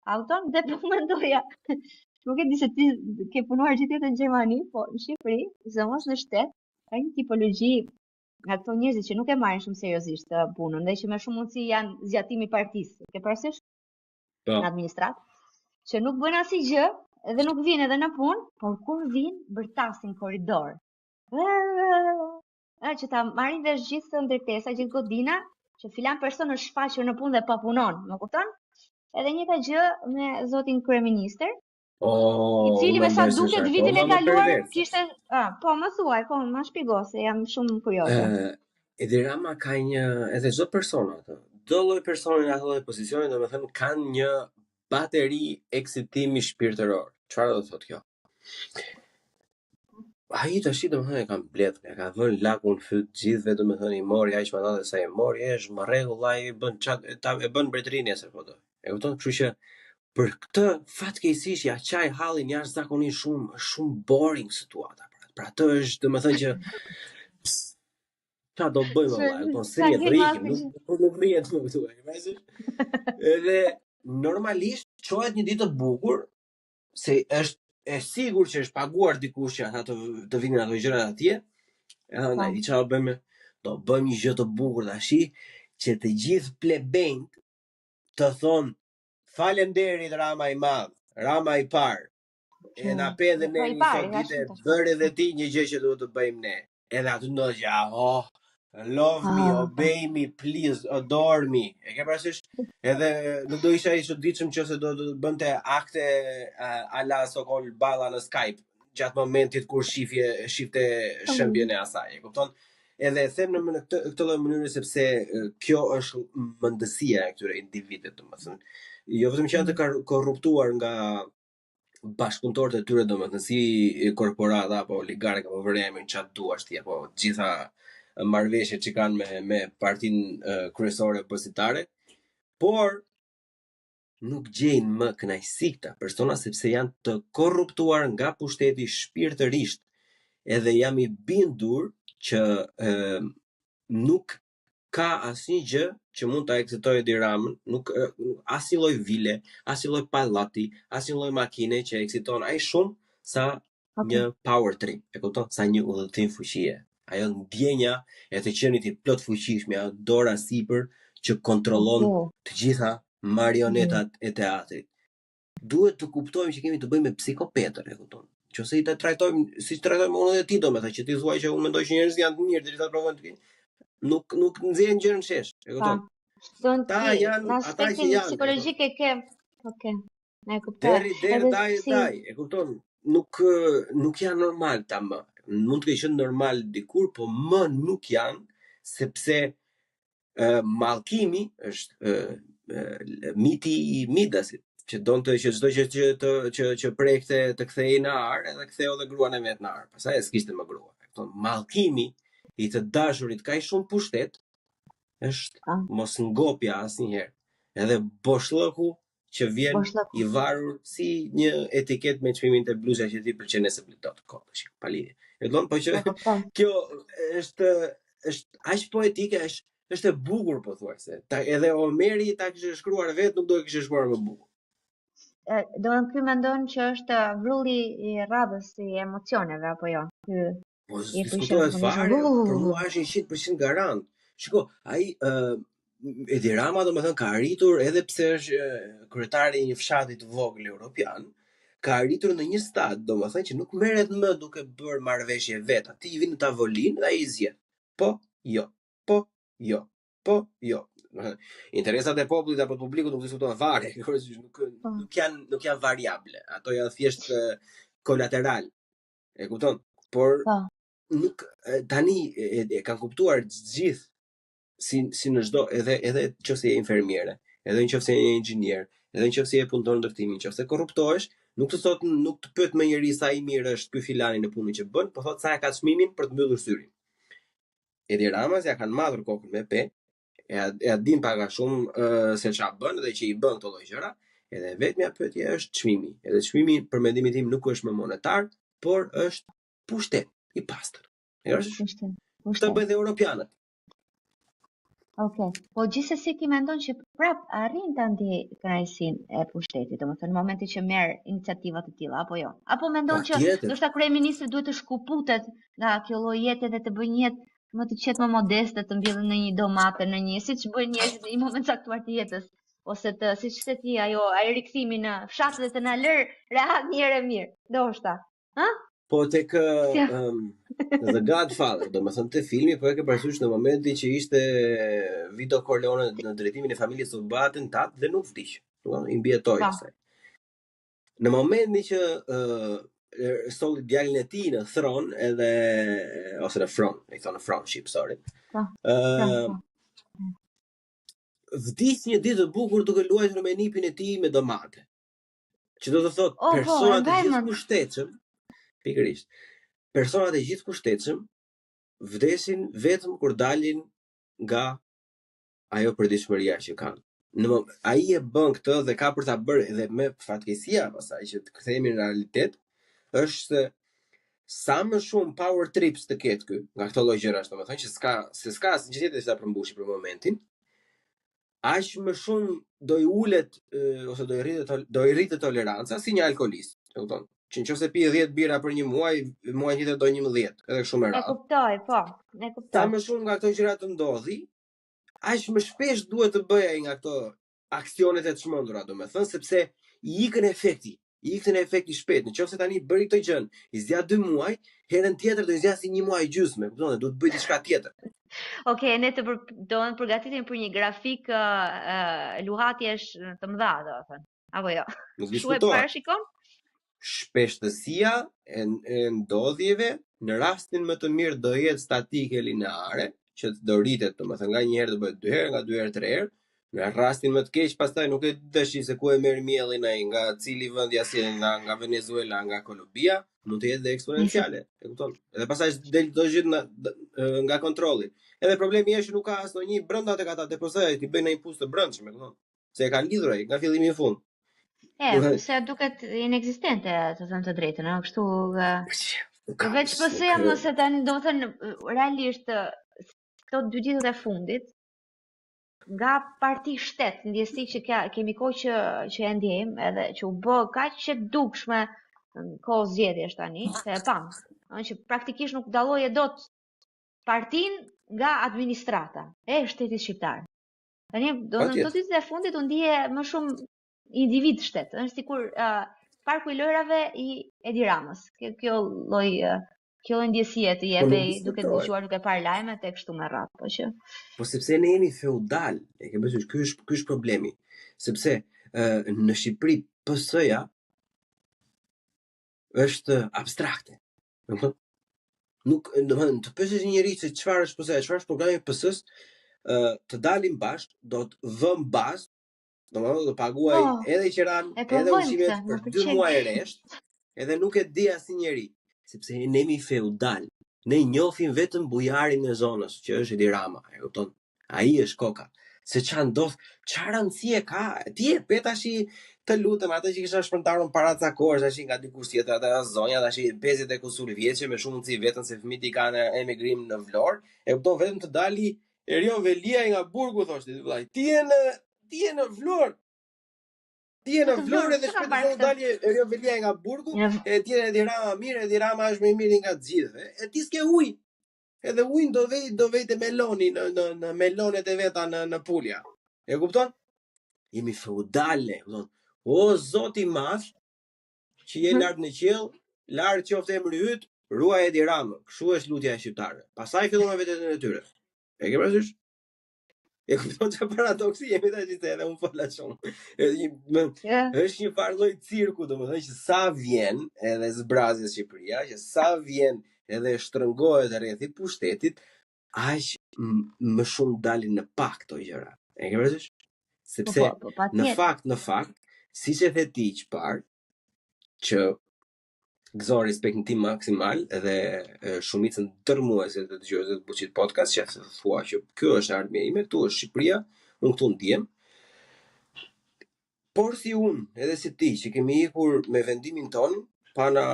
Auton dhe po mendoja. Nuk e di se ti ke punuar gjithë jetën në Gjermani, po në Shqipëri, sidomos në shtet, ka një tipologji nga këto njerëzit që nuk e marrin shumë seriozisht punën, dhe që me shumë mundësi janë zgjatimi i partisë. Ke parasysh? Në administratë, që nuk bëjnë asgjë, edhe nuk vinë edhe në punë, por kur vinë bërtasin korridor. Që ta marrin vesh gjithë ndërtesa, gjithë godina, që filan person është shfaqur në punë dhe pa punon, më kupton? Edhe njëjta gjë me zotin kryeministër, i cili me sa duket vitin e kaluar kishte, po më thuaj, po më shpjego se jam shumë kurioze. Edi Rama ka një, edhe çdo person atë, çdo lloj personi në atë lloj pozicioni, domethënë kanë një bateri eksitimi shpirtëror. Çfarë do të thotë kjo? Ai tash domethënë e kanë bledh, e ka vënë lakun fyt gjithëve, domethënë i mori aq mandatë sa i mori, është më rregull, ai bën çat, e bën mbretërinë nesër po do. E kupton, kështu që për këtë fatkeqësisht ja qaj hallin jashtëzakonisht shumë boring situata. Pra atë është domethënë që çfarë do bëjmë valla, po si e rrikim, nuk rrihet më këtu, e vëzhgë. Edhe normalisht çohet një ditë të bukur, se është e sigurt që është paguar dikush që ata të vinin ato gjërat atje. Edhe i çfarë bëjmë? Do bëjmë një gjë të bukur tash që të gjithë plebejt të thonë faleminderit Rama i madh, Rama i parë. E na pedhe ne një sot ditë, bërë edhe ti një gjë që duhet të bëjmë ne. Edhe aty ndodh që love me, obey me, please, adore me. E ke parasysh? Edhe nuk do isha i çuditshëm nëse do të bënte akte ala Sokol Balla në Skype gjatë momentit kur shifte shembjen e asaj, e kupton? Edhe e them në këtë lloj mënyre sepse kjo është mendësia e këtyre individëve, domethënë. Jo vetëm që janë të korruptuar nga bashkëpunëtorët e tyre, domethënë si korporata apo oligarkë apo vëremin çat duash ti, apo gjitha marrëveshjet që kanë me partinë kryesore opozitare, por nuk gjejnë më kënaqësi këta persona sepse janë të korruptuar nga pushteti shpirtërisht. Edhe jam i bindur që nuk ka asnjë gjë që mund ta ekzitojë Edi Ramën, nuk asnjë lloj vile, asnjë lloj pallati, asnjë lloj makine që ekziton ai shumë sa një power trip, e kupton? Sa një udhëtim fuqie. Ajo ndjenja e të qenit i plot fuqishëm, ajo dora sipër që kontrollon të gjitha marionetat e teatrit. Duhet të kuptojmë që kemi të bëjmë me psikopatër, e kupton? Qose i të trajtojmë siç trajtojmë unë dhe ti, domethënë që ti thuaj që unë mendoj që njerëzit janë të mirë derisa provojnë të kenë. Nuk nxjerrin gjën në shesh, e kupton? Ata janë ata që janë psikologjik e ke. Okej. Ne kuptoj. Deri, e kupton? Nuk janë normal ta më. Mund të kenë qenë normal dikur, po më nuk janë, sepse mallkimi është miti i Midasit, që donte që çdo gjë që prekte të kthehej në ar, edhe ktheu dhe gruan e vet në ar. Pastaj s'kishte më grua. E kupton? Mallkimi i të dashurit kaq shumë pushtet është mos ngopja asnjëherë. Edhe boshllëku që vjen i varur si një etiket me çmimin te bluza që ti pëlqen se blitot kohësh, pa lidhje. E don, po që kjo është aq poetike, është e bukur pothuajse. Edhe Homeri ta kishte shkruar vet, nuk do e kishte shkruar më bukur. Domethënë ky mendon që është vrulli i radhës i emocioneve apo jo? Po diskutohet fare, për mua është 100% garant. Shiko, ai Edi Rama domethënë ka arritur, edhe pse është kryetari i një fshati të vogël europian, ka arritur në një stad, domethënë që nuk merret më duke bërë marrëveshje vet. Ti i vin në tavolinë dhe ai i zgjedh. Po, jo. Po, jo. Po, jo. Interesat e popullit apo të publikut nuk diskutohen fare, nuk janë variable. Ato janë thjesht kolateral. E kupton? Por Po. nuk tani e kanë kuptuar gjithë si në çdo edhe nëse je infermiere, edhe nëse je inxhinier, edhe nëse je punëtor ndërtimi, nëse korruptohesh, nuk të thot nuk të pyet më njëri sa i mirë është ky filani në punën që bën, po thot sa e ka çmimin për të mbyllur syrin. Edi Ramës ja kanë marrë kokën me pe, e din paga shumë se ç'a bën dhe që i bën këto lloj gjëra, edhe vetmja pyetje është çmimi. Edhe çmimi për mendimin tim nuk është më monetar, por është pushtet i pastër. E është? Këtë bëjnë dhe europianët. Okej. Po gjithsesi ti mendon që prap arrin ta ndjej kënaqësinë e pushtetit, domethënë në momentin që merr iniciativa të tilla apo jo? Apo mendon që ndoshta kryeministri duhet të shkuputet nga kjo lloj jete dhe të bëjë një jetë më të qetë, më modeste, të mbjellë në një domate, në një siç bëjnë njerëzit në një moment caktuar të jetës, ose të siç the ti ajo ai rikthimi në fshat dhe të na lër rehat një herë mirë, ndoshta. Ë? Po tek The Godfather, domethënë te filmi, po e ke parasysh në momentin që ishte Vito Corleone në drejtimin e familjes së babat tentat dhe nuk vdiq. Domethënë i mbietoi asaj. Në momentin që solli djalin e tij në thron edhe ose në fron, i thonë fronship, sorry. Vdiq një ditë të bukur duke luajtur me nipin e tij me domate. Që do të thotë personat e gjithë kushteçëm, pikërisht. Personat e gjithë kushteçëm vdesin vetëm kur dalin nga ajo përditshmëria që kanë. Ai e bën këtë dhe ka për ta bërë edhe me fatkeqësia pastaj që të kthehemi në realitet, është se sa më shumë power trips të ketë ky, nga këto lloj gjërash, domethënë që s'ka asnjë gjë tjetër që ta përmbushi për momentin, aq më shumë do i ulet ose do i rritet toleranca si një alkoolist, e kupton? Që nëse pi 10 bira për një muaj tjetër do 11, edhe shumë e radhë. E kuptoj, po, e kuptoj. Sa më shumë nga këto gjëra të ndodhi, aq më shpesh duhet të bëj ai nga këto aksionet e çmendura, domethënë, sepse i ikën efekti shpejt. Nëse tani bëri këtë gjën, i zgjat 2 muaj, herën tjetër do i zgjasë 1 muaj gjysmë, kupton? Duhet të bëj diçka tjetër. Okej, ne do të përgatitemi për një grafik luhatjesh të mëdha, domethënë. Apo jo? Shu e parashikon? Shpeshtësia e ndodhjeve në rastin më të mirë do jetë statike lineare, që do rritet, domethënë nga një herë do bëhet 2 herë, nga 2 herë 3 herë. Në rastin më të keq pastaj nuk e dëshi se ku e merr miellin ai, nga cili vend ja sjell, nga Venezuela, nga Kolumbia, mund të jetë dhe eksponenciale, e kupton? Edhe pastaj del do gjithë nga kontrolli. Edhe problemi është që nuk ka asnjë brenda tek ata depozitoj, ti bëjnë një impuls të brendshëm, e kupton? Se e kanë lidhur ai nga fillimi i fund. Se duket inekzistente, të thënë të drejtën, ëh, kështu veç pse jam ose tani, domethënë realisht këto 2 ditët e fundit nga parti shtet, ndjesi që kemi kohë që e ndjejmë, edhe që u bë kaq që dukshme kohë zgjedhjesh tani, se e pam, që praktikisht nuk dalloje dot partin nga administrata e shtetit shqiptar. Tani do në këto ditët e fundit u ndije më shumë individ shtet, është sikur parku i lojrave i Edi Ramës. Kjo lloj ndjesie të jepej duke dëgjuar, duke parë lajmet e kështu me radhë, po që. Po sepse ne jemi feudal, e ke parasysh, ky është problemi. Sepse në Shqipëri PS-ja është abstrakte. Nuk, domethënë, të pyesësh një njerëz se çfarë është PS-ja, çfarë është programi i PS-s, të dalim bashkë, do të vëm bazë. Domethënë do paguaj edhe qiran, edhe ushqimet për 2 muaj rresht, edhe nuk e di asnjëri, sepse ne jemi feudal. Ne njohim vetëm bujarin e zonës, që është Edi Rama, e kupton? Ai është koka. Se ç'a ndodh, ç'a rëndësie ka? Ti e pe tash, të lutem, ata që kisha shpërndarur para ca kohësh, tash nga dikush tjetër, ata zonja tash 50 e kusur vjeçë me shumë mundësi vetëm se fëmijët i kanë emigrim në Vlorë, e kupton, vetëm të dali Erion Velia nga burgu, thoshte, vllai. Ti je në Vlorë. Ti je në Vlorë dhe shpejt do dalë Erion Velia nga burgu, e tjerë Edi Rama mirë, Edi Rama është më i miri nga të gjithëve. E ti s'ke ujë. Edhe ujin do vej te meloni në melonet e veta në Pulja. E kupton? Jemi feudale, kupton? O Zoti i Madh, që je lart në qiell, lart qoftë emri yt, ruaj Edi Ramën. Kështu është lutja e shqiptarëve. Pastaj fillon me vetën e tyre. E ke parasysh? E kupton që paradoksi jemi ta që edhe unë fola shumë. Është një farë lloj cirku, domethënë që sa vjen edhe zbrazë Shqipëria, që sa vjen edhe shtrëngohet rreth i pushtetit, aq më shumë dalin në pak këto gjëra. E ke parasysh? Sepse në fakt, siç e the ti që parë, që gëzoj respektin tim maksimal edhe shumicën tërmuese të dëgjuesve të Buçit Podcast që thua që kjo është ardhmja ime, këtu është Shqipëria, unë këtu ndiem. Por si unë, edhe si ti, që kemi ikur me vendimin ton, pa na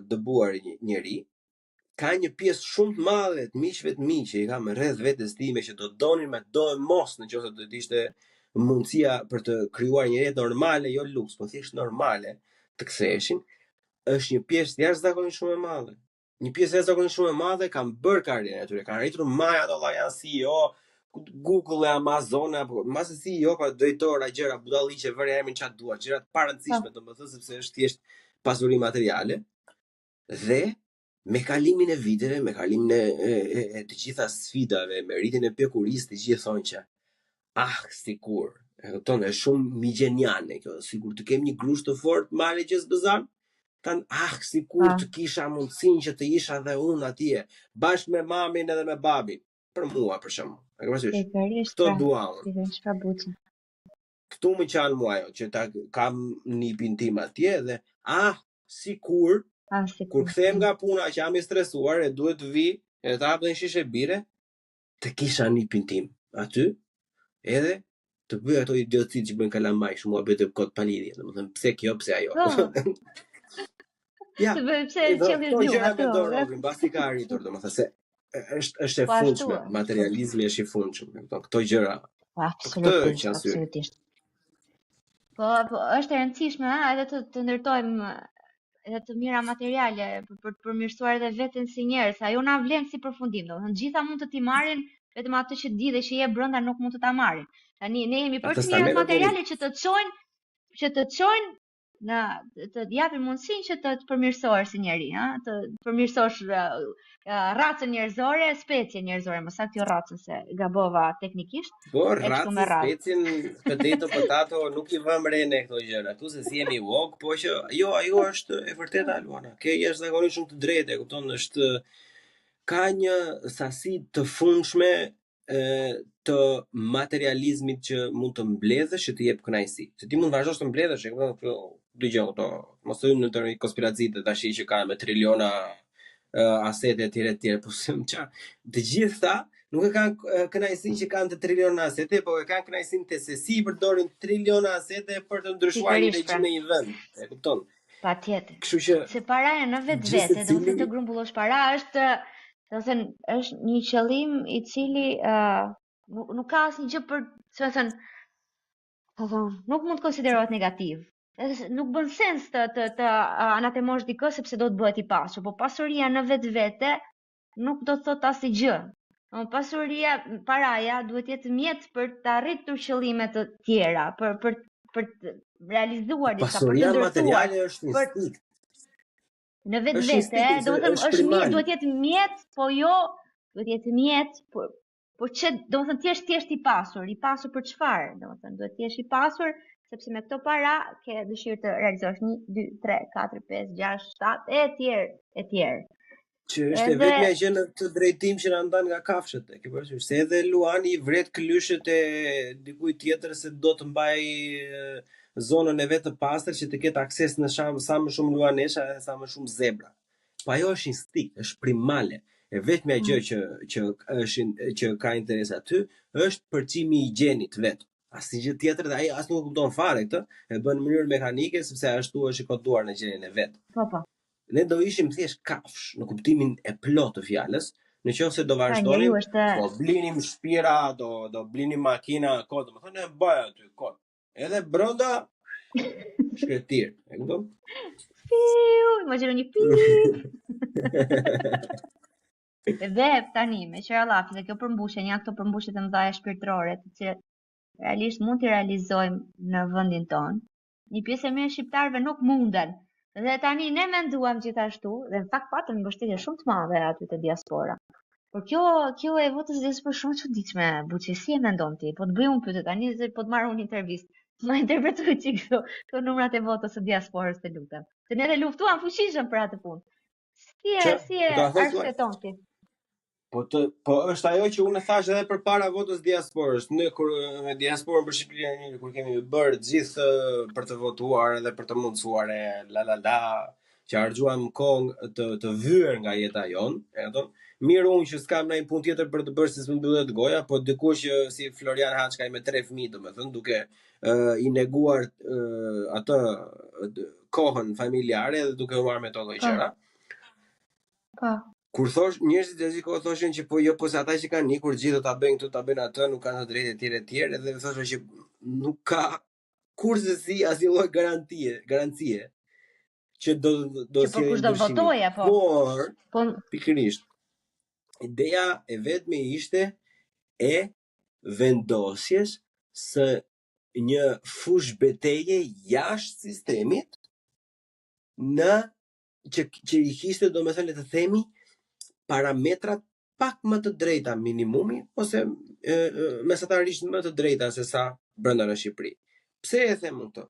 dëbuar njeri, ka një pjesë shumë të madhe të miqve të mi që i kam rreth vetes time që do donin me do e mos nëse do të ishte mundësia për të krijuar një jetë normale, jo luks, po thjesht normale, të ktheheshin. Është një pjesë jashtëzakonisht shumë e madhe. Një pjesë jashtëzakonisht shumë e madhe kanë bërë karrierën e tyre, kanë arritur maja ato valla janë CEO, Google e Amazon apo mbas CEO pa drejtora gjëra budalliqe vëre emrin çfarë dua, gjëra të parëndësishme domethënë sepse është thjesht pasuri materiale. Dhe me kalimin e viteve, me kalimin e të gjitha sfidave, me rritjen e pjekurisë, të gjithë thonë që sikur, e kupton, është shumë migjeniane kjo, sikur të kem një grusht të fortë male që s'bëzan. Tan sikur të kisha mundësinë që të isha dhe unë atje, bashkë me mamin edhe me babin, për mua për shembull. E ke parasysh? Këto dua unë. Këtu më qanë mua ajo, që ta kam nipin tim atje dhe sikur kur kthehem nga puna që jam i stresuar e duhet të vi e të hap dhe një shishe bire, të kisha nipin tim aty, edhe të bëj ato idiotësi që bëjnë kalamaj, shumë muhabete kot palidhje, domethënë pse kjo, pse ajo. Ja, të bëjmë pse qëllit blu, ato. Basti ka arritur, domethënë se është e fundshme, materializmi është i fundshëm, këto gjëra. Absolutisht. Po është e rëndësishme edhe të ndërtojmë edhe të mira materiale për të përmirësuar edhe veten si njerëz. Ajo na vlen si përfundim, domethënë gjitha mund të t'i marrin, vetëm ato që di dhe që je brenda nuk mund të ta marrin. Tani ne jemi për të mirë materiale që të çojnë në të japin mundësinë që të përmirësohesh si njeri, të përmirësosh racën njerëzore, specien njerëzore, më saktë jo racën se gabova teknikisht. Po racën, specien, potato nuk i vëmë re ne këto gjëra. Ktu se si jemi woke, po që jo, ajo është e vërtetë Luana. Ke jashtëzakonisht shumë të drejtë, e kupton, është ka një sasi të fundshme të materializmit që mund të mbledhësh që të jep kënaqësi. Se ti mund vazhdosh të mbledhësh, e kupton, dëgjoj këto, mos hyjmë në tërë konspiracitë tash që kanë me triliona asete etj, po të gjitha nuk e kanë kënaqësinë që kanë të triliona asete, po e kanë kënaqësinë të se si përdorin triliona asete për të ndryshuar një regjim në një vend. E kupton? Patjetër. Kështu që se paraja në vetvete, domethënë të grumbullosh para është një qëllim i cili nuk ka asnjë gjë për, nuk mund të konsiderohet negativ. Nuk bën sens të anatemosh dikë sepse do të bëhet i pasur, po pasuria në vetvete nuk do të thotë asgjë. Pasuria, paraja duhet jetë mjet për të arritur qëllime të tjera, për të realizuar diçka, për të pasuria materiale është një instinkt. Në vetvete, domethënë është mirë, duhet jetë mjet, po jo, duhet jetë mjet, por që domethënë thjesht i pasur për çfarë? Domethënë duhet të jesh i pasur sepse me këto para ke dëshirë të realizosh 1, 2, 3, 4, 5, 6, 7 etj. Që është e vetmja gjë në të drejtim që na ndan nga kafshët, e ke parasysh, se edhe Luani i vret klyshët e dikujt tjetër se do të mbaj zonën e vetë të pastër që të ketë akses në sa më shumë luanesha dhe sa më shumë zebra. Po ajo është instinkt, është primale. E vetmja gjë që ka interes aty është përcimi i gjenit vet. Asnjë gjë tjetër dhe ai as nuk kupton fare këtë, e bën në mënyrë mekanike sepse ashtu është i koduar në gjenin e vet. Po. Ne do ishim thjesht kafsh në kuptimin e plotë të fjalës, nëse do vazhdonim, do blinim shtëpira, do blinim makina, kod, domethënë e bëj aty kod. Edhe brenda shkretir, e kupton? Imagjino një piu. Dhe tani me qerallafit dhe kjo përmbushje, një këto përmbushje të mëdha shpirtërore, të cilat realisht mund t'i realizojmë në vendin tonë. Një pjesë e mirë shqiptarëve nuk munden. Dhe tani ne menduam gjithashtu, dhe në fakt patëm mbështetje shumë të madhe aty te diaspora. Por kjo e votës diasporës shumë e çuditshme, Buçi, si e mendon ti? Po të bëj unë pyetje tani se po të marr unë intervistë. Ma interpretoj çik këto numrat e votës së diasporës, të lutem. Se ne edhe luftuam fuqishëm për atë punë. Si e arsyeton ti? Po është ajo që unë thash edhe përpara votës diasporës, ne kur me diasporën për Shqipërinë kur kemi bërë gjithë për të votuar edhe për të mundsuar që harxuam kohë të vyer nga jeta jon, e kupton? Mirë unë që s'kam ndonjë punë tjetër për të bërë se s'mbyllet goja, po dikush që si Florian Haçkaj me 3 fëmijë, domethënë duke i neguar atë kohën familjare dhe duke u marrë me to lloj gjëra. Po. Kur thosh njerëzit rreziko thoshin që po se ata që kanë ikur gjithë do ta bëjnë këtu, ta bëjnë atë, nuk kanë të drejtë etj, edhe thoshë që nuk ka kurse si asnjë lloj garancie që do si kush do votojë apo. Por pikërisht ideja e vetme ishte e vendosjes së një fush beteje jashtë sistemit që i kishte domethënë le të themi parametrat pak më të drejta minimumi ose mesatarisht më të drejta se sa brenda në Shqipëri. Pse e them këtë?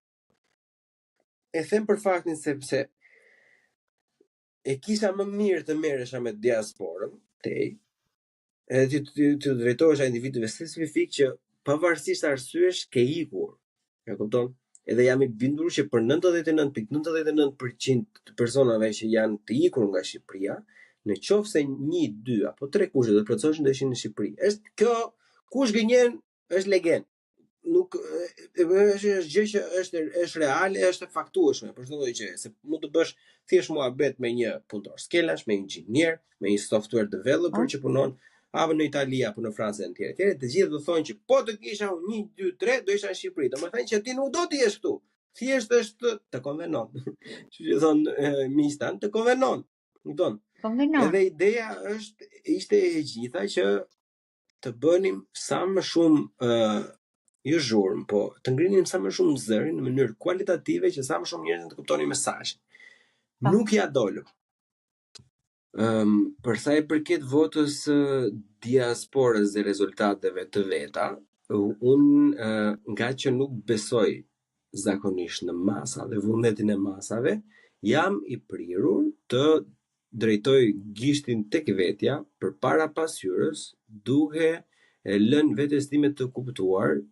E them për faktin sepse e kisha më mirë të merresha me diasporën, edhe të drejtohesha individëve specifik që pavarësisht arsyesh ke ikur. E kupton? Edhe jam i bindur që për 99.99% të personave që janë të ikur nga Shqipëria, në qoftë se 1, 2 apo 3 kushte do të plotësoshin të ishin në Shqipëri. Është kjo kush gënjen është legendë. Nuk është gjë që është reale, është e faktueshme për çdo gjë, se mund të bësh thjesht muhabet me një punëtor skelash, me një inxhinier, me një software developer që punon apo në Itali apo në Francë etj. Të gjithë do thonë që po të kisha 1, 2, 3 do isha në Shqipëri. Domethënë që ti nuk do të jesh këtu. Thjesht është të konvenon. Që thon miqtan, të konvenon. Kupton? Edhe ideja ishte e gjitha që të bënim sa më shumë jo zhurmë, po të ngrinim sa më shumë zërin në mënyrë kualitative që sa më shumë njerëz të kuptonin mesazhin. Nuk ja dolëm. Për sa i përket votës diasporës dhe rezultateve të veta, unë nga që nuk besoj zakonisht në masa dhe vullnetin e masave, jam i prirur të drejtoj gishtin tek vetja përpara pasqyrës, duke e lënë vetes time të kuptoj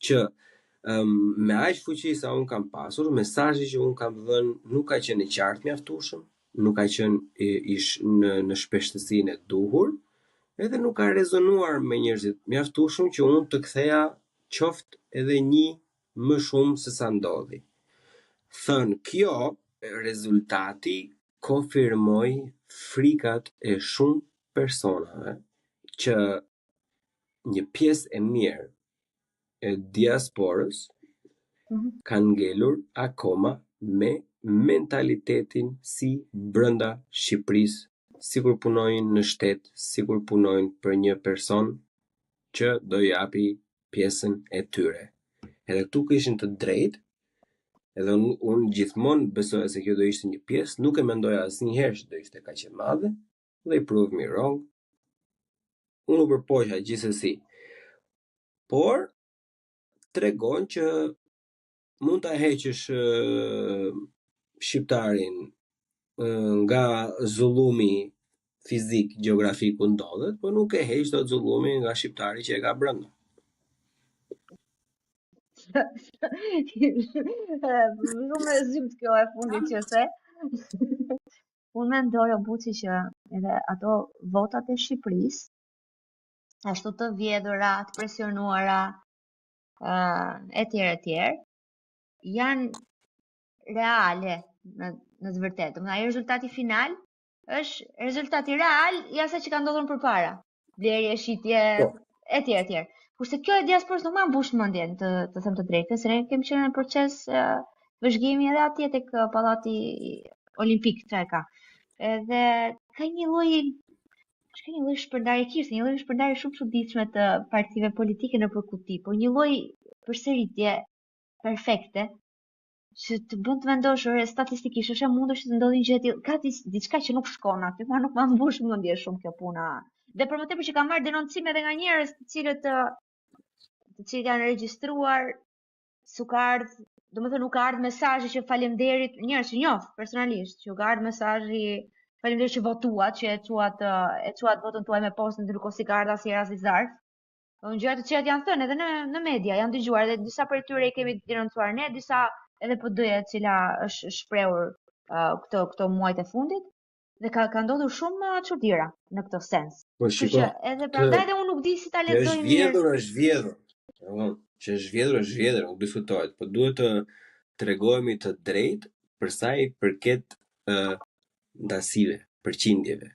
që me aq fuqi sa un kam pasur, mesazhi që un kam dhënë nuk ka qenë i qartë mjaftueshëm, nuk ka qenë në shpeshtësinë e duhur, edhe nuk ka rezonuar me njerëzit mjaftueshëm që un të ktheja qoftë edhe një më shumë se sa ndodhi. Thënë kjo, rezultati konfirmoi frikat e shumë personave që një pjesë e mirë e diasporës kanë ngelur akoma me mentalitetin si brenda Shqipërisë, sikur punojnë në shtet, sikur punojnë për një person që do japi pjesën e tyre. Edhe këtu kishin të drejtë. Edhe unë gjithmonë besoja se kjo do ishte një pjesë, nuk e mendoja asnjëherë që do ishte kaq e madhe, dhe i prove me wrong. Unë u përpoqja gjithsesi. Por tregon që mund ta heqësh shqiptarin nga zullumi fizik, gjeografik ku ndodhet, por nuk e heq dot zullumin nga shqiptari që e ka brenda. Shumë e zymt kjo e fundit që se. Unë mendoj Buçi që edhe ato votat e Shqipërisë, ashtu të vjedhura, të presionuara, etj, janë reale në të vërtetë. Domethënë ai rezultati final është rezultati real i asaj që ka ndodhur përpara. Blerje, shitje, etj. Kurse kjo e diasporës nuk ma mbush mendjen, të them të drejtën, se ne kemi qenë në proces vëzhgimi edhe atje tek pallati olimpik Trajka. Edhe ka një lloj shpërndarje kirse, një lloj shpërndarje shumë çuditshme të partive politike në përkuti, po një lloj përsëritje perfekte që të bën të mendosh statistikisht është e mundur që të ndodhi një gjë e tillë. Ka diçka që nuk shkon aty, ma nuk ma mbush mendje shumë kjo puna. Dhe për më tepër që kam marrë denoncime edhe nga njerëz të cilët janë regjistruar, s'u ka ardhur, domethënë nuk ka ardhur mesazhi që faleminderit, njerëz që njoh personalisht, që u ka ardhur mesazhi faleminderit që votuat, që e çuat votën tuaj me postën ndërkohë si ka ardhur asnjëherë as i zarf. Unë gjërat të cilat janë thënë edhe në media, janë dëgjuar dhe disa prej tyre i kemi denoncuar ne, disa edhe PD-ja e cila është shprehur këto muajt e fundit dhe ka ndodhur shumë çuditëra në këtë sens. Po shiko, edhe prandaj dhe unë nuk di si ta lexoj mirë. Është vjedhur. Që është vjedhur, nuk diskutohet, po duhet të tregojmë të drejtë për sa i përket ndasive, përqindjeve.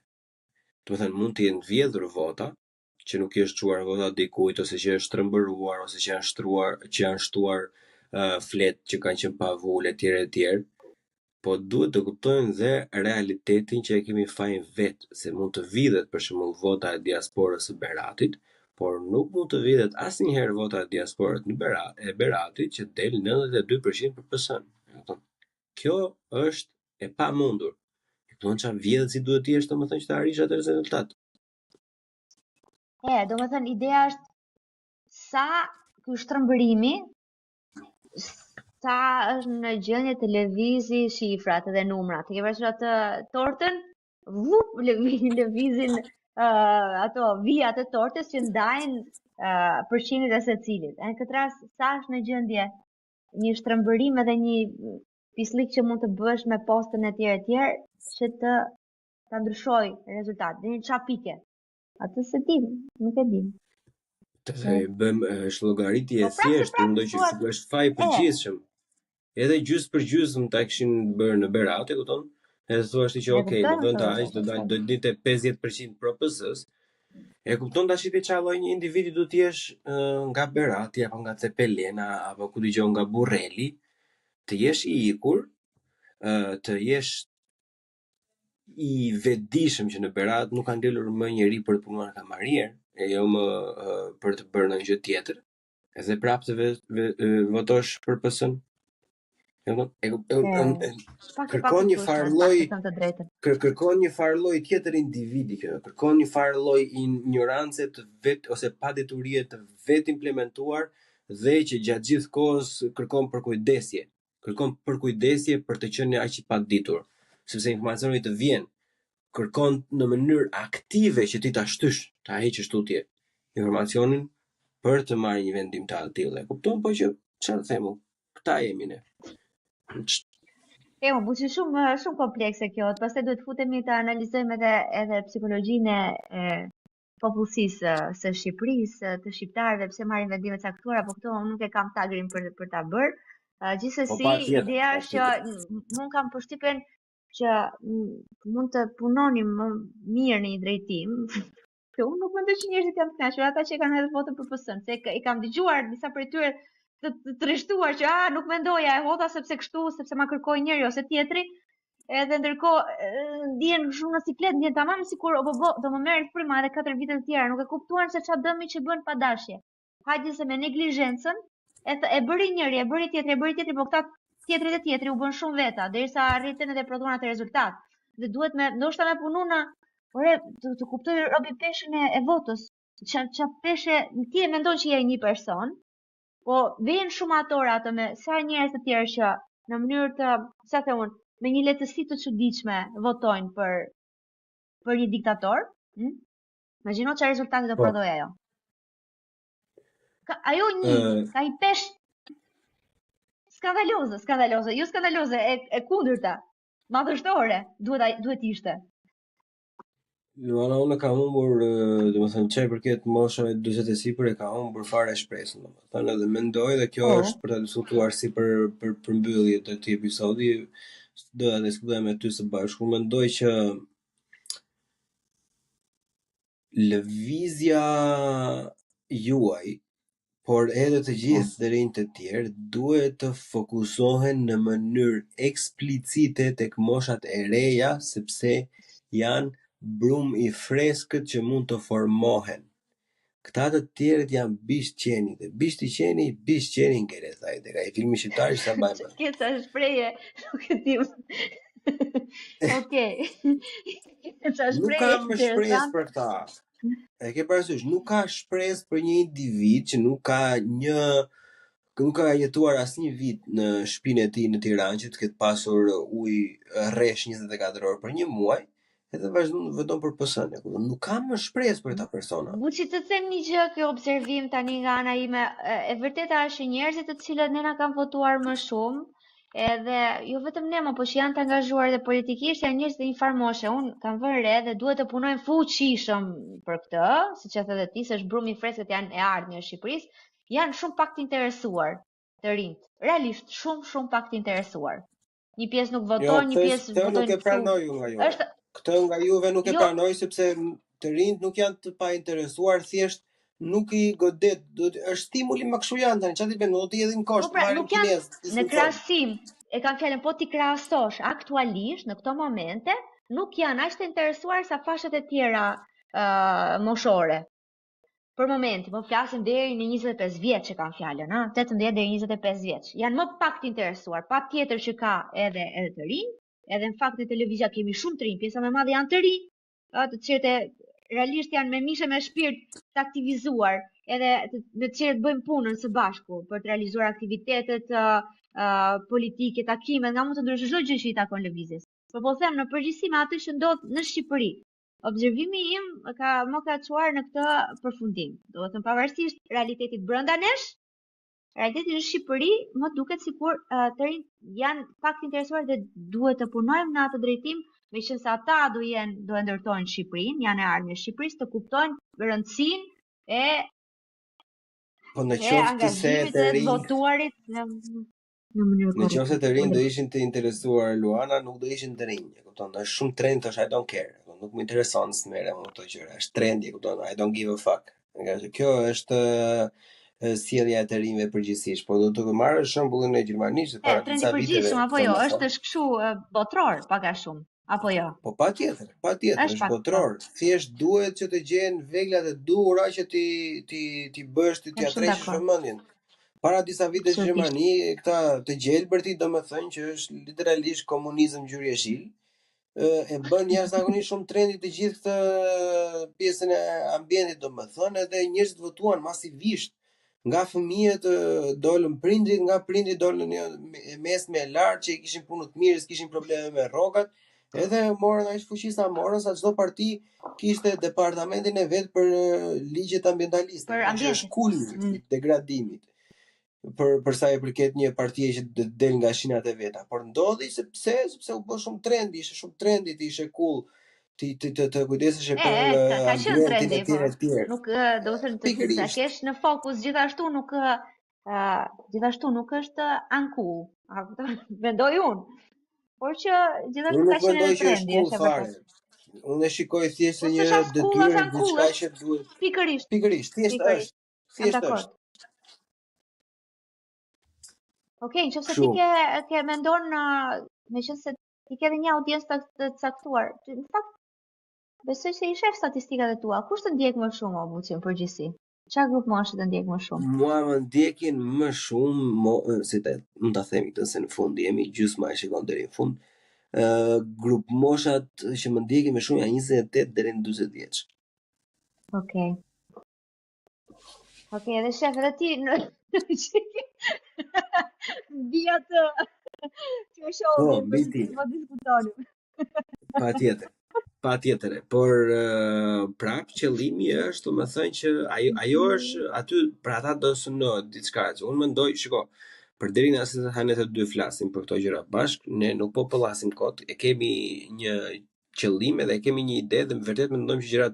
Do të thënë mund të jenë vjedhur vota që nuk i është çuar vota dikujt ose që është trembëruar ose që janë shtuar flet që kanë qenë pa vulë etj. Po duhet të kuptojmë dhe realitetin që e kemi fajin vetë, se mund të vidhet për shembull vota e diasporës së Beratit, por nuk mund të vidhet asnjëherë vota e diasporës e Beratit që del 92% për PS-n. Kjo është e pamundur. Do të thonë vjedhet si duhet të jesh, domethënë që të arrish atë rezultat. Domethënë ideja është sa ky shtrëmbërimi, sa është në gjendje të lëvizi shifrat dhe numrat. Ke parasysh atë tortën, lëvizin ato vijat e tortës që ndajnë përqindjet e secilit. Në këtë rast sa është në gjendje një shtrëmbërim edhe një pislik që mund të bësh me postën e tjerë që të ndryshoj rezultatin. Dhe një qa pike. Atë se dim, nuk e dim. Të bëjmë është llogaritje e thjeshtë, mendoj që është faj përgjithshëm. Edhe gjysmë për gjysmë ta kishin bërë në Berat, e kupton? Edhe thuash ti që okay, në vend të aq do ditë 50% pro PS-s. E kupton tash ti çfarë lloj një individi do të jesh nga Berati apo nga Cepelena apo ku dëgjon nga Burreli, të jesh i ikur, të jesh i vetëdijshëm që në Berat nuk ka ngelur më njëri për të punuar kamarier, e jo më për të bërë ndonjë gjë tjetër. Edhe prapë të votosh për PS-n. Kërkon një farë lloj tjetër individi që kërkon një farë lloj ignorance të vet ose paditurie të vet implementuar dhe që gjatë gjithë kohës kërkon përkujdesje për të qenë aq i paditur, sepse informacioni të vjen, kërkon në mënyrë aktive që ti ta shtysh, ta heqësh tutje informacionin për të marrë një vendim të tillë. Kupton po që çfarë themu? Këta jemi ne. Më buçi shumë komplekse kjo. Pastaj duhet futemi të analizojmë edhe psikologjinë e popullsisë së Shqipërisë, të shqiptarëve, pse marrin vendime të caktuara, po këto nuk e kam tagrin për ta bërë. Gjithsesi, ideja është që mund kam përshtypjen që mund të punonim më mirë në një drejtim. Unë nuk mendoj që njerëzit janë të kënaqur, ata që kanë edhe votën për PS-n, se i kam dëgjuar disa prej tyre të trishtuar që nuk mendoja e vota sepse kështu, sepse ma kërkoi njëri ose tjetri, edhe ndërkohë ndjen shumë në siklet, ndjen tamam sikur do më merret fryma edhe 4 vite të tjera, nuk e kuptuan se çfarë dëmi që bën pa dashje. Hajde se me neglizhencën e bëri njëri, e bëri tjetri, por këta tjetrit e tjetri u bën shumë veta, derisa arritën edhe prodhuan atë rezultat. Dhe duhet ndoshta me punu në të kuptoj robi peshën e votës. Qa peshe, ti e mendon që je një person, po vjen shumë atora ato me sa njerëz të tjerë që në mënyrë të, sa the unë, me një lehtësi të çuditshme votojnë për një diktator. Imagjino çfarë rezultati do prodhojë ajo. Ajo ka i pesh skandaloze, jo skandaloze, e kundërta, madhështore, duhet ishte. Unë ka humbur, domethënë çaj përket moshave 40 e sipër e ka humbur fare shpresën, domethënë edhe mendoj dhe kjo është për ta diskutuar si për përmbyllje të këtij episodi, do ta diskutoj me ty së bashku. Mendoj që lëvizja juaj, por edhe të gjithë të rinjtë të tjerë duhet të fokusohen në mënyrë eksplicite tek moshat e reja, sepse janë brum i freskët që mund të formohen. Këta të tjerët janë bisht qeni, dhe bisht i qeni ngere, thaj, dhe ka i filmi shqiptar që sa mbajmë. Kesa shpreje, nuk e di. Okej. Nuk ka më shpresë për këta. E ke parasysh, nuk ka shpresë për një individ që nuk ka jetuar asnjë vit në shtëpinë e tij në Tiranë, që të ketë pasur ujë rresh 24 orë për një muaj, edhe vazhdon vetëm për PS-n. Nuk ka më shpresë për këta persona. Buçi të them një gjë, kjo observim tani nga ana ime, e vërteta është njerëzit të cilët ne na kanë votuar më shumë, edhe jo vetëm ne, po që janë të angazhuar dhe politikisht, janë njerëz të informoshe. Unë kam vënë re dhe duhet të punojmë fuqishëm për këtë, siç e the ti, se është brumi i freskët, janë e ardhmë e Shqipërisë, janë shumë pak të interesuar të rinjt. Realisht shumë pak të interesuar. Një pjesë nuk voton, një pjesë votojnë. Nuk e pranoj nga juve. Këtë nga juve nuk e pranoj, sepse të rinjt nuk janë të pa interesuar, thjesht nuk i godet, është stimuli më kështu janë tani, çfarë ti bën, do të jedhin kosht, marrin kinez. Në krahasim, e kam fjalën, po ti krahasosh aktualisht në këto momente, nuk janë aq të interesuar sa fashet e tjera moshore. Për momenti, po flasim deri në 25 vjeç që kam fjalën, 18 deri 25 vjeç. Janë më pak të interesuar, patjetër që ka edhe të rinj, edhe në fakt në televizia kemi shumë të rinj, pjesa më e madhe janë të rinj, të cilët realisht janë me mishe me shpirt të aktivizuar, edhe me të cilët bëjmë punën së bashku për të realizuar aktivitetet politike, takime, nga mund të ndryshojë çdo gjë që i takon lëvizjes. Por po them në përgjithësi me atë që ndodh në Shqipëri. Observimi im më ka çuar në këtë përfundim. Do të thënë pavarësisht realitetit brenda nesh, realiteti në Shqipëri më duket sikur të rinjt janë pak të interesuar dhe duhet të punojmë në atë drejtim, meqense ata do e ndërtojnë Shqipërinë, janë e ardhmë e Shqipërisë, të kuptojnë rëndësinë e angazhimit të votuarit në mënyrë korrekte. Nëse të rinj do ishin të interesuar Luana, nuk do ishin të rinj, e kupton? Është shumë trend, thosh I don't care. Nuk më intereson të merrem me këto gjëra. Është trendi, e kupton? I don't give a fuck. Kjo është sjellja e të rinjve përgjithsisht, po do të marrë shembullin e Gjermanisë para disa viteve. Përgjithshëm apo jo, është kështu botror pak a shumë, apo jo? Po patjetër, është botror. Thjesht duhet që të gjehen veglat e duhura që ti bësh ti atreshësh vëmendjen. Para disa vitesh në Gjermani, këta të gjelbërtit, domethënë që është literalisht komunizëm ngjyrë jeshil, e bën jashtëzakonisht shumë trendi të gjithë këtë pjesën e ambientit, domethënë, edhe njerëzit votuan masivisht. Nga fëmijët dolën prindrit, nga prindrit dolën mesme e lartë që i kishin punë të mirë, kishin probleme me rrogat, edhe morën aq fuqi sa morën, sa çdo parti kishte departamentin e vet për ligjet ambientaliste. Që është kulmi i degradimit. Për sa i përket një partie që del nga shinat e veta, por ndodhi sepse u bë shumë trendi, ishte shumë trendi, ishte cool të kujdesesh për ambientin e tjerë. Nuk do të thënë të kesh në fokus gjithashtu nuk është uncool. Mendoj unë. Por që gjithashtu ka qenë në trendi, është vërtet. Unë e shikoj thjesht një detyrë diçka që duhet. Pikërisht, thjesht është. Okej, nëse ti ke mendon meqense ti ke edhe një audiencë të caktuar. Në fakt besoj se i shef statistikat e tua. Kush të ndjek më shumë Buçi në përgjithësi? Çfarë grup moshë të ndjek më shumë? Mua më ndjekin më shumë, mund ta themi këtë se në fund jemi gjysma e shikon deri në fund. Grup moshat që më ndjekin më shumë janë 28 deri në 40 vjeç. Okej, edhe shef edhe ti Bia të shohim, po diskutonim. Patjetër, por prap qëllimi është, më thënë që ajo është aty për ata do synohet diçka. Unë mendoj, shiko, përderi në asë të të dy flasim për këto gjëra bashkë, ne nuk po pëllasim kot, e kemi një qëllim edhe kemi një ide dhe vërtet mendojmë që gjërat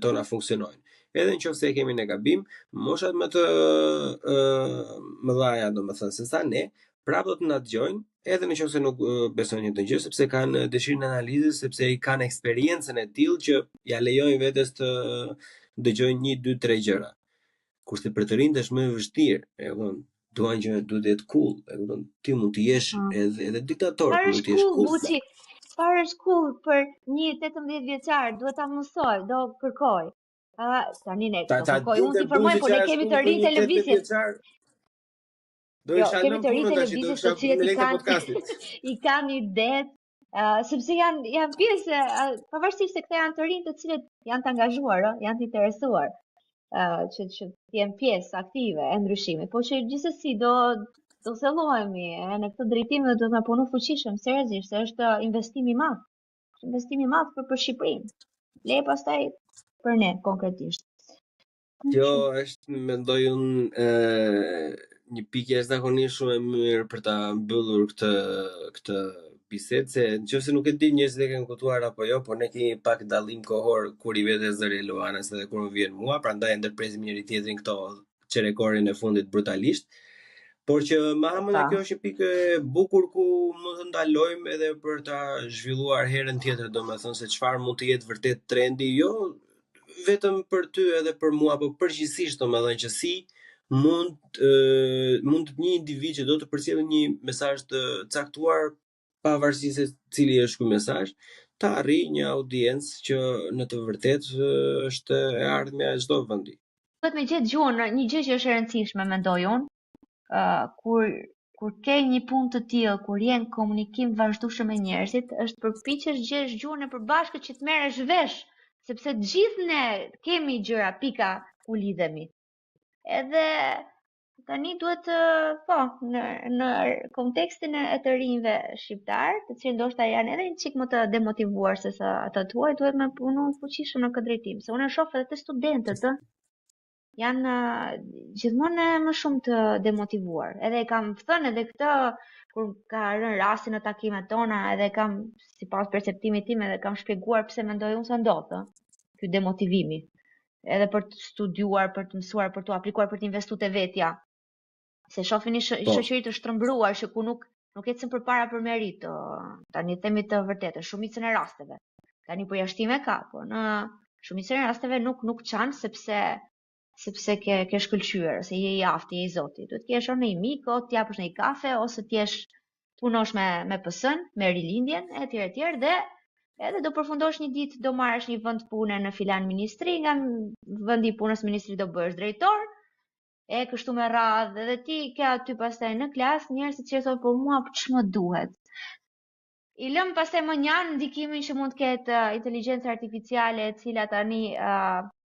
tona funksionojnë. Edhe nëse e kemi ne gabim, moshat më të mëdhaja, domethënë se sa ne, prapë do të na dëgjojnë, edhe nëse nuk besojnë të gjë, sepse kanë dëshirën e analizës, sepse i kanë eksperiencën e tillë që ja lejojnë vetes të dëgjojnë 1, 2, 3 gjëra. Kurse për të rinjt është më e vështirë, e kupton? Duan që duhet të jetë cool, e kupton? Ti mund të jesh edhe diktator, mund të jesh cool. Çfarë është cool për një 18 vjeçar, duhet ta mësoj, do kërkoj. Tani ne, Ta do kërkoj unë dinte të informoj, Buçi por që ne është kemi punë të për ri një 18 televizit. vjeçar. Do Jo, isha kemi lënë të ri punën tash, do televizit isha të cilët me i lekë kanë podcastit. i kanë i det, sepse janë pjesë, pavarësisht se këta janë të rinj të cilët janë të angazhuar, janë të interesuar, që të jenë pjesë aktive e ndryshimit, po që gjithsesi do thellohemi në këtë drejtim dhe do të punu fuqishëm seriozisht, se është investim i madh. Investim i madh për Shqipërinë. Le pastaj për ne konkretisht. Kjo është, mendoj unë, një pikë jashtëzakonisht shumë e mirë për ta mbyllur këtë bisedë, se nëse nuk e di njerëzit e kanë kuptuar apo jo, por ne kemi pak dallim kohor kur i vete zëri Luanës edhe kur më vjen mua, prandaj ndërpresim njëri tjetrin këto çerekorin e fundit brutalisht. Por që Mahamën kjo është një pikë e bukur ku mund të ndalojmë edhe për ta zhvilluar herën tjetër, domethënë se çfarë mund të jetë vërtet trendi, jo vetëm për ty edhe për mua, por përgjithsisht domethënë që si mund një individ që do të përcjellë një mesazh të caktuar pavarësisht se cili është ky mesazh, ta arrijë një audiencë që në të vërtetë është e ardhmja e çdo vendi. Duhet me gjetë gjuhën, një gjë që është e rëndësishme mendoj unë, kur ke një punë të tillë, kur je në komunikim vazhdueshëm me njerëzit, është përpiqesh gjesh gjuhën e përbashkët që të merresh vesh, sepse të gjithë ne kemi gjëra pika ku lidhemi. Edhe tani duhet në kontekstin e të rinjve shqiptar, të cilët ndoshta janë edhe një çik më të demotivuar se sa ata tuaj, duhet me punu fuqishëm në këtë drejtim, se unë e shoh edhe të studentët, janë gjithmonë më shumë të demotivuar. Edhe kam thënë edhe këtë kur ka rënë rasti në takimet tona, edhe kam sipas perceptimit tim edhe kam shpjeguar pse mendoj unë se ndodh ky demotivimi. Edhe për të studiuar, për të mësuar, për të aplikuar, për të investuar te vetja. Se shohin një shoqëri të shtrëmbruar që ku nuk ecën përpara për merit, tani themi të vërtetë, shumicën e rasteve. Tani përjashtime ka, po në shumicën e rasteve nuk çan sepse ke shkëlqyer, se je i aftë, je i zoti. Duhet të kesh një mik, o të japësh një kafe, ose të punosh me PS-n, me rilindjen, etj, dhe edhe do përfundosh një ditë, do marrësh një vend pune në filan ministri, nga vendi i punës ministri do bëhesh drejtor, e kështu me radhë, edhe ti ke aty pastaj në klasë njerëz që thonë po mua ç'më duhet. I lëm pastaj më njanë ndikimin që mund të ketë inteligjenca artificiale, e cila tani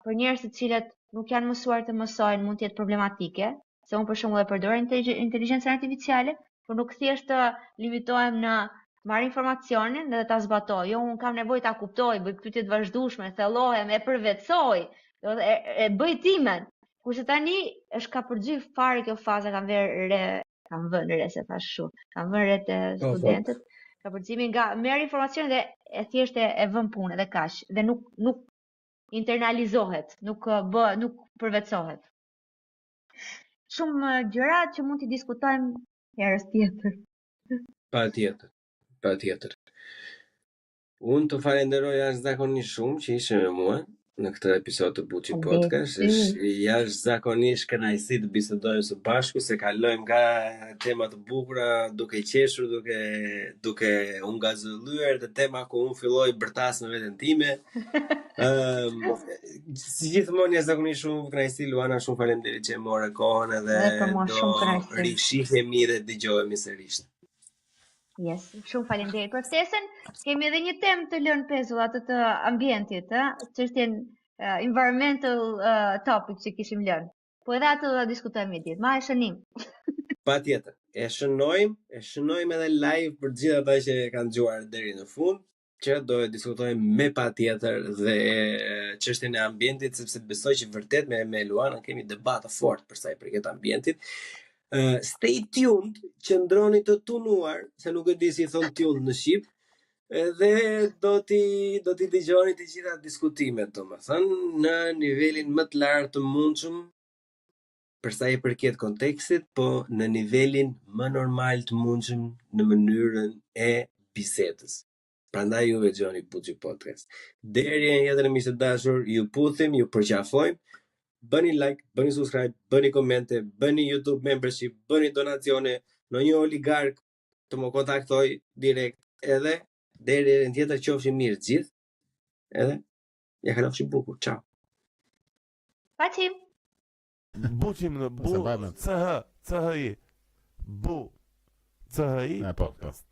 për njerëz të cilët nuk janë mësuar të mësojnë mund të jetë problematike, se unë për shembull e përdor inteligjencën artificiale, por nuk thjesht të limitohem në marr informacionin dhe ta zbatoj. Jo, unë kam nevojë ta kuptoj, bëj pyetje të vazhdueshme, thellohem, e përvetsoj, e bëj timen. Kurse tani është ka përgjigj fare kjo faza, kam vënë re se thash kështu. Kam vënë re te studentët, ka përgjigj nga merr informacion dhe e thjesht e vën punë dhe kaq, dhe nuk internalizohet, nuk përvetsohet. Shumë gjëra që mund t'i diskutojmë herës tjetër. Patjetër. Unë të falenderoj jashtëzakonisht shumë që ishe me mua në këtë episod të Buçi Podcast. Është jashtëzakonisht kënaqësi të bisedojmë së bashku, se kalojmë nga tema të bukura, duke qeshur, duke u ngazëllyer te tema ku unë filloj bërtas në veten time. Si gjithmonë jashtëzakonisht shumë kënaqësi, Luana, shumë faleminderit që morë kohën edhe do rishihemi dhe dëgjohemi sërish. Yes, shumë faleminderit për ftesën. Kemi edhe një temë të lënë pezull atë të ambientit, çështjen environmental topic që kishim lënë. Po edhe atë do ta diskutojmë ditë. Ma e shënim. Patjetër. E shënojmë edhe live për gjithë ata që kanë dëgjuar deri në fund, që do e diskutojmë me patjetër dhe çështjen e ambientit, sepse besoj që vërtet me Luana kemi debat të fortë për sa i përket ambientit. Stay tuned, qëndroni të tunuar, se nuk e di si thon tuned në shqip, dhe do t'i dëgjoni të gjitha diskutimet, domethënë në nivelin më të lartë të mundshëm për sa i përket kontekstit, po në nivelin më normal të mundshëm në mënyrën e bisedës. Prandaj juve dëgjoni Buçi Podcast. Deri në jetën e miq të dashur, ju puthim, ju përqafojmë. Bëni like, bëni subscribe, bëni komente, bëni YouTube membership, bëni donacione, në një oligark të më kontaktoj direkt, edhe deri në tjetër qofshin mirë gjithë, edhe ja kalofshi bukur, ciao. Paqim. Buqim në bu, CH, CHI. Bu, CHI. Podcast.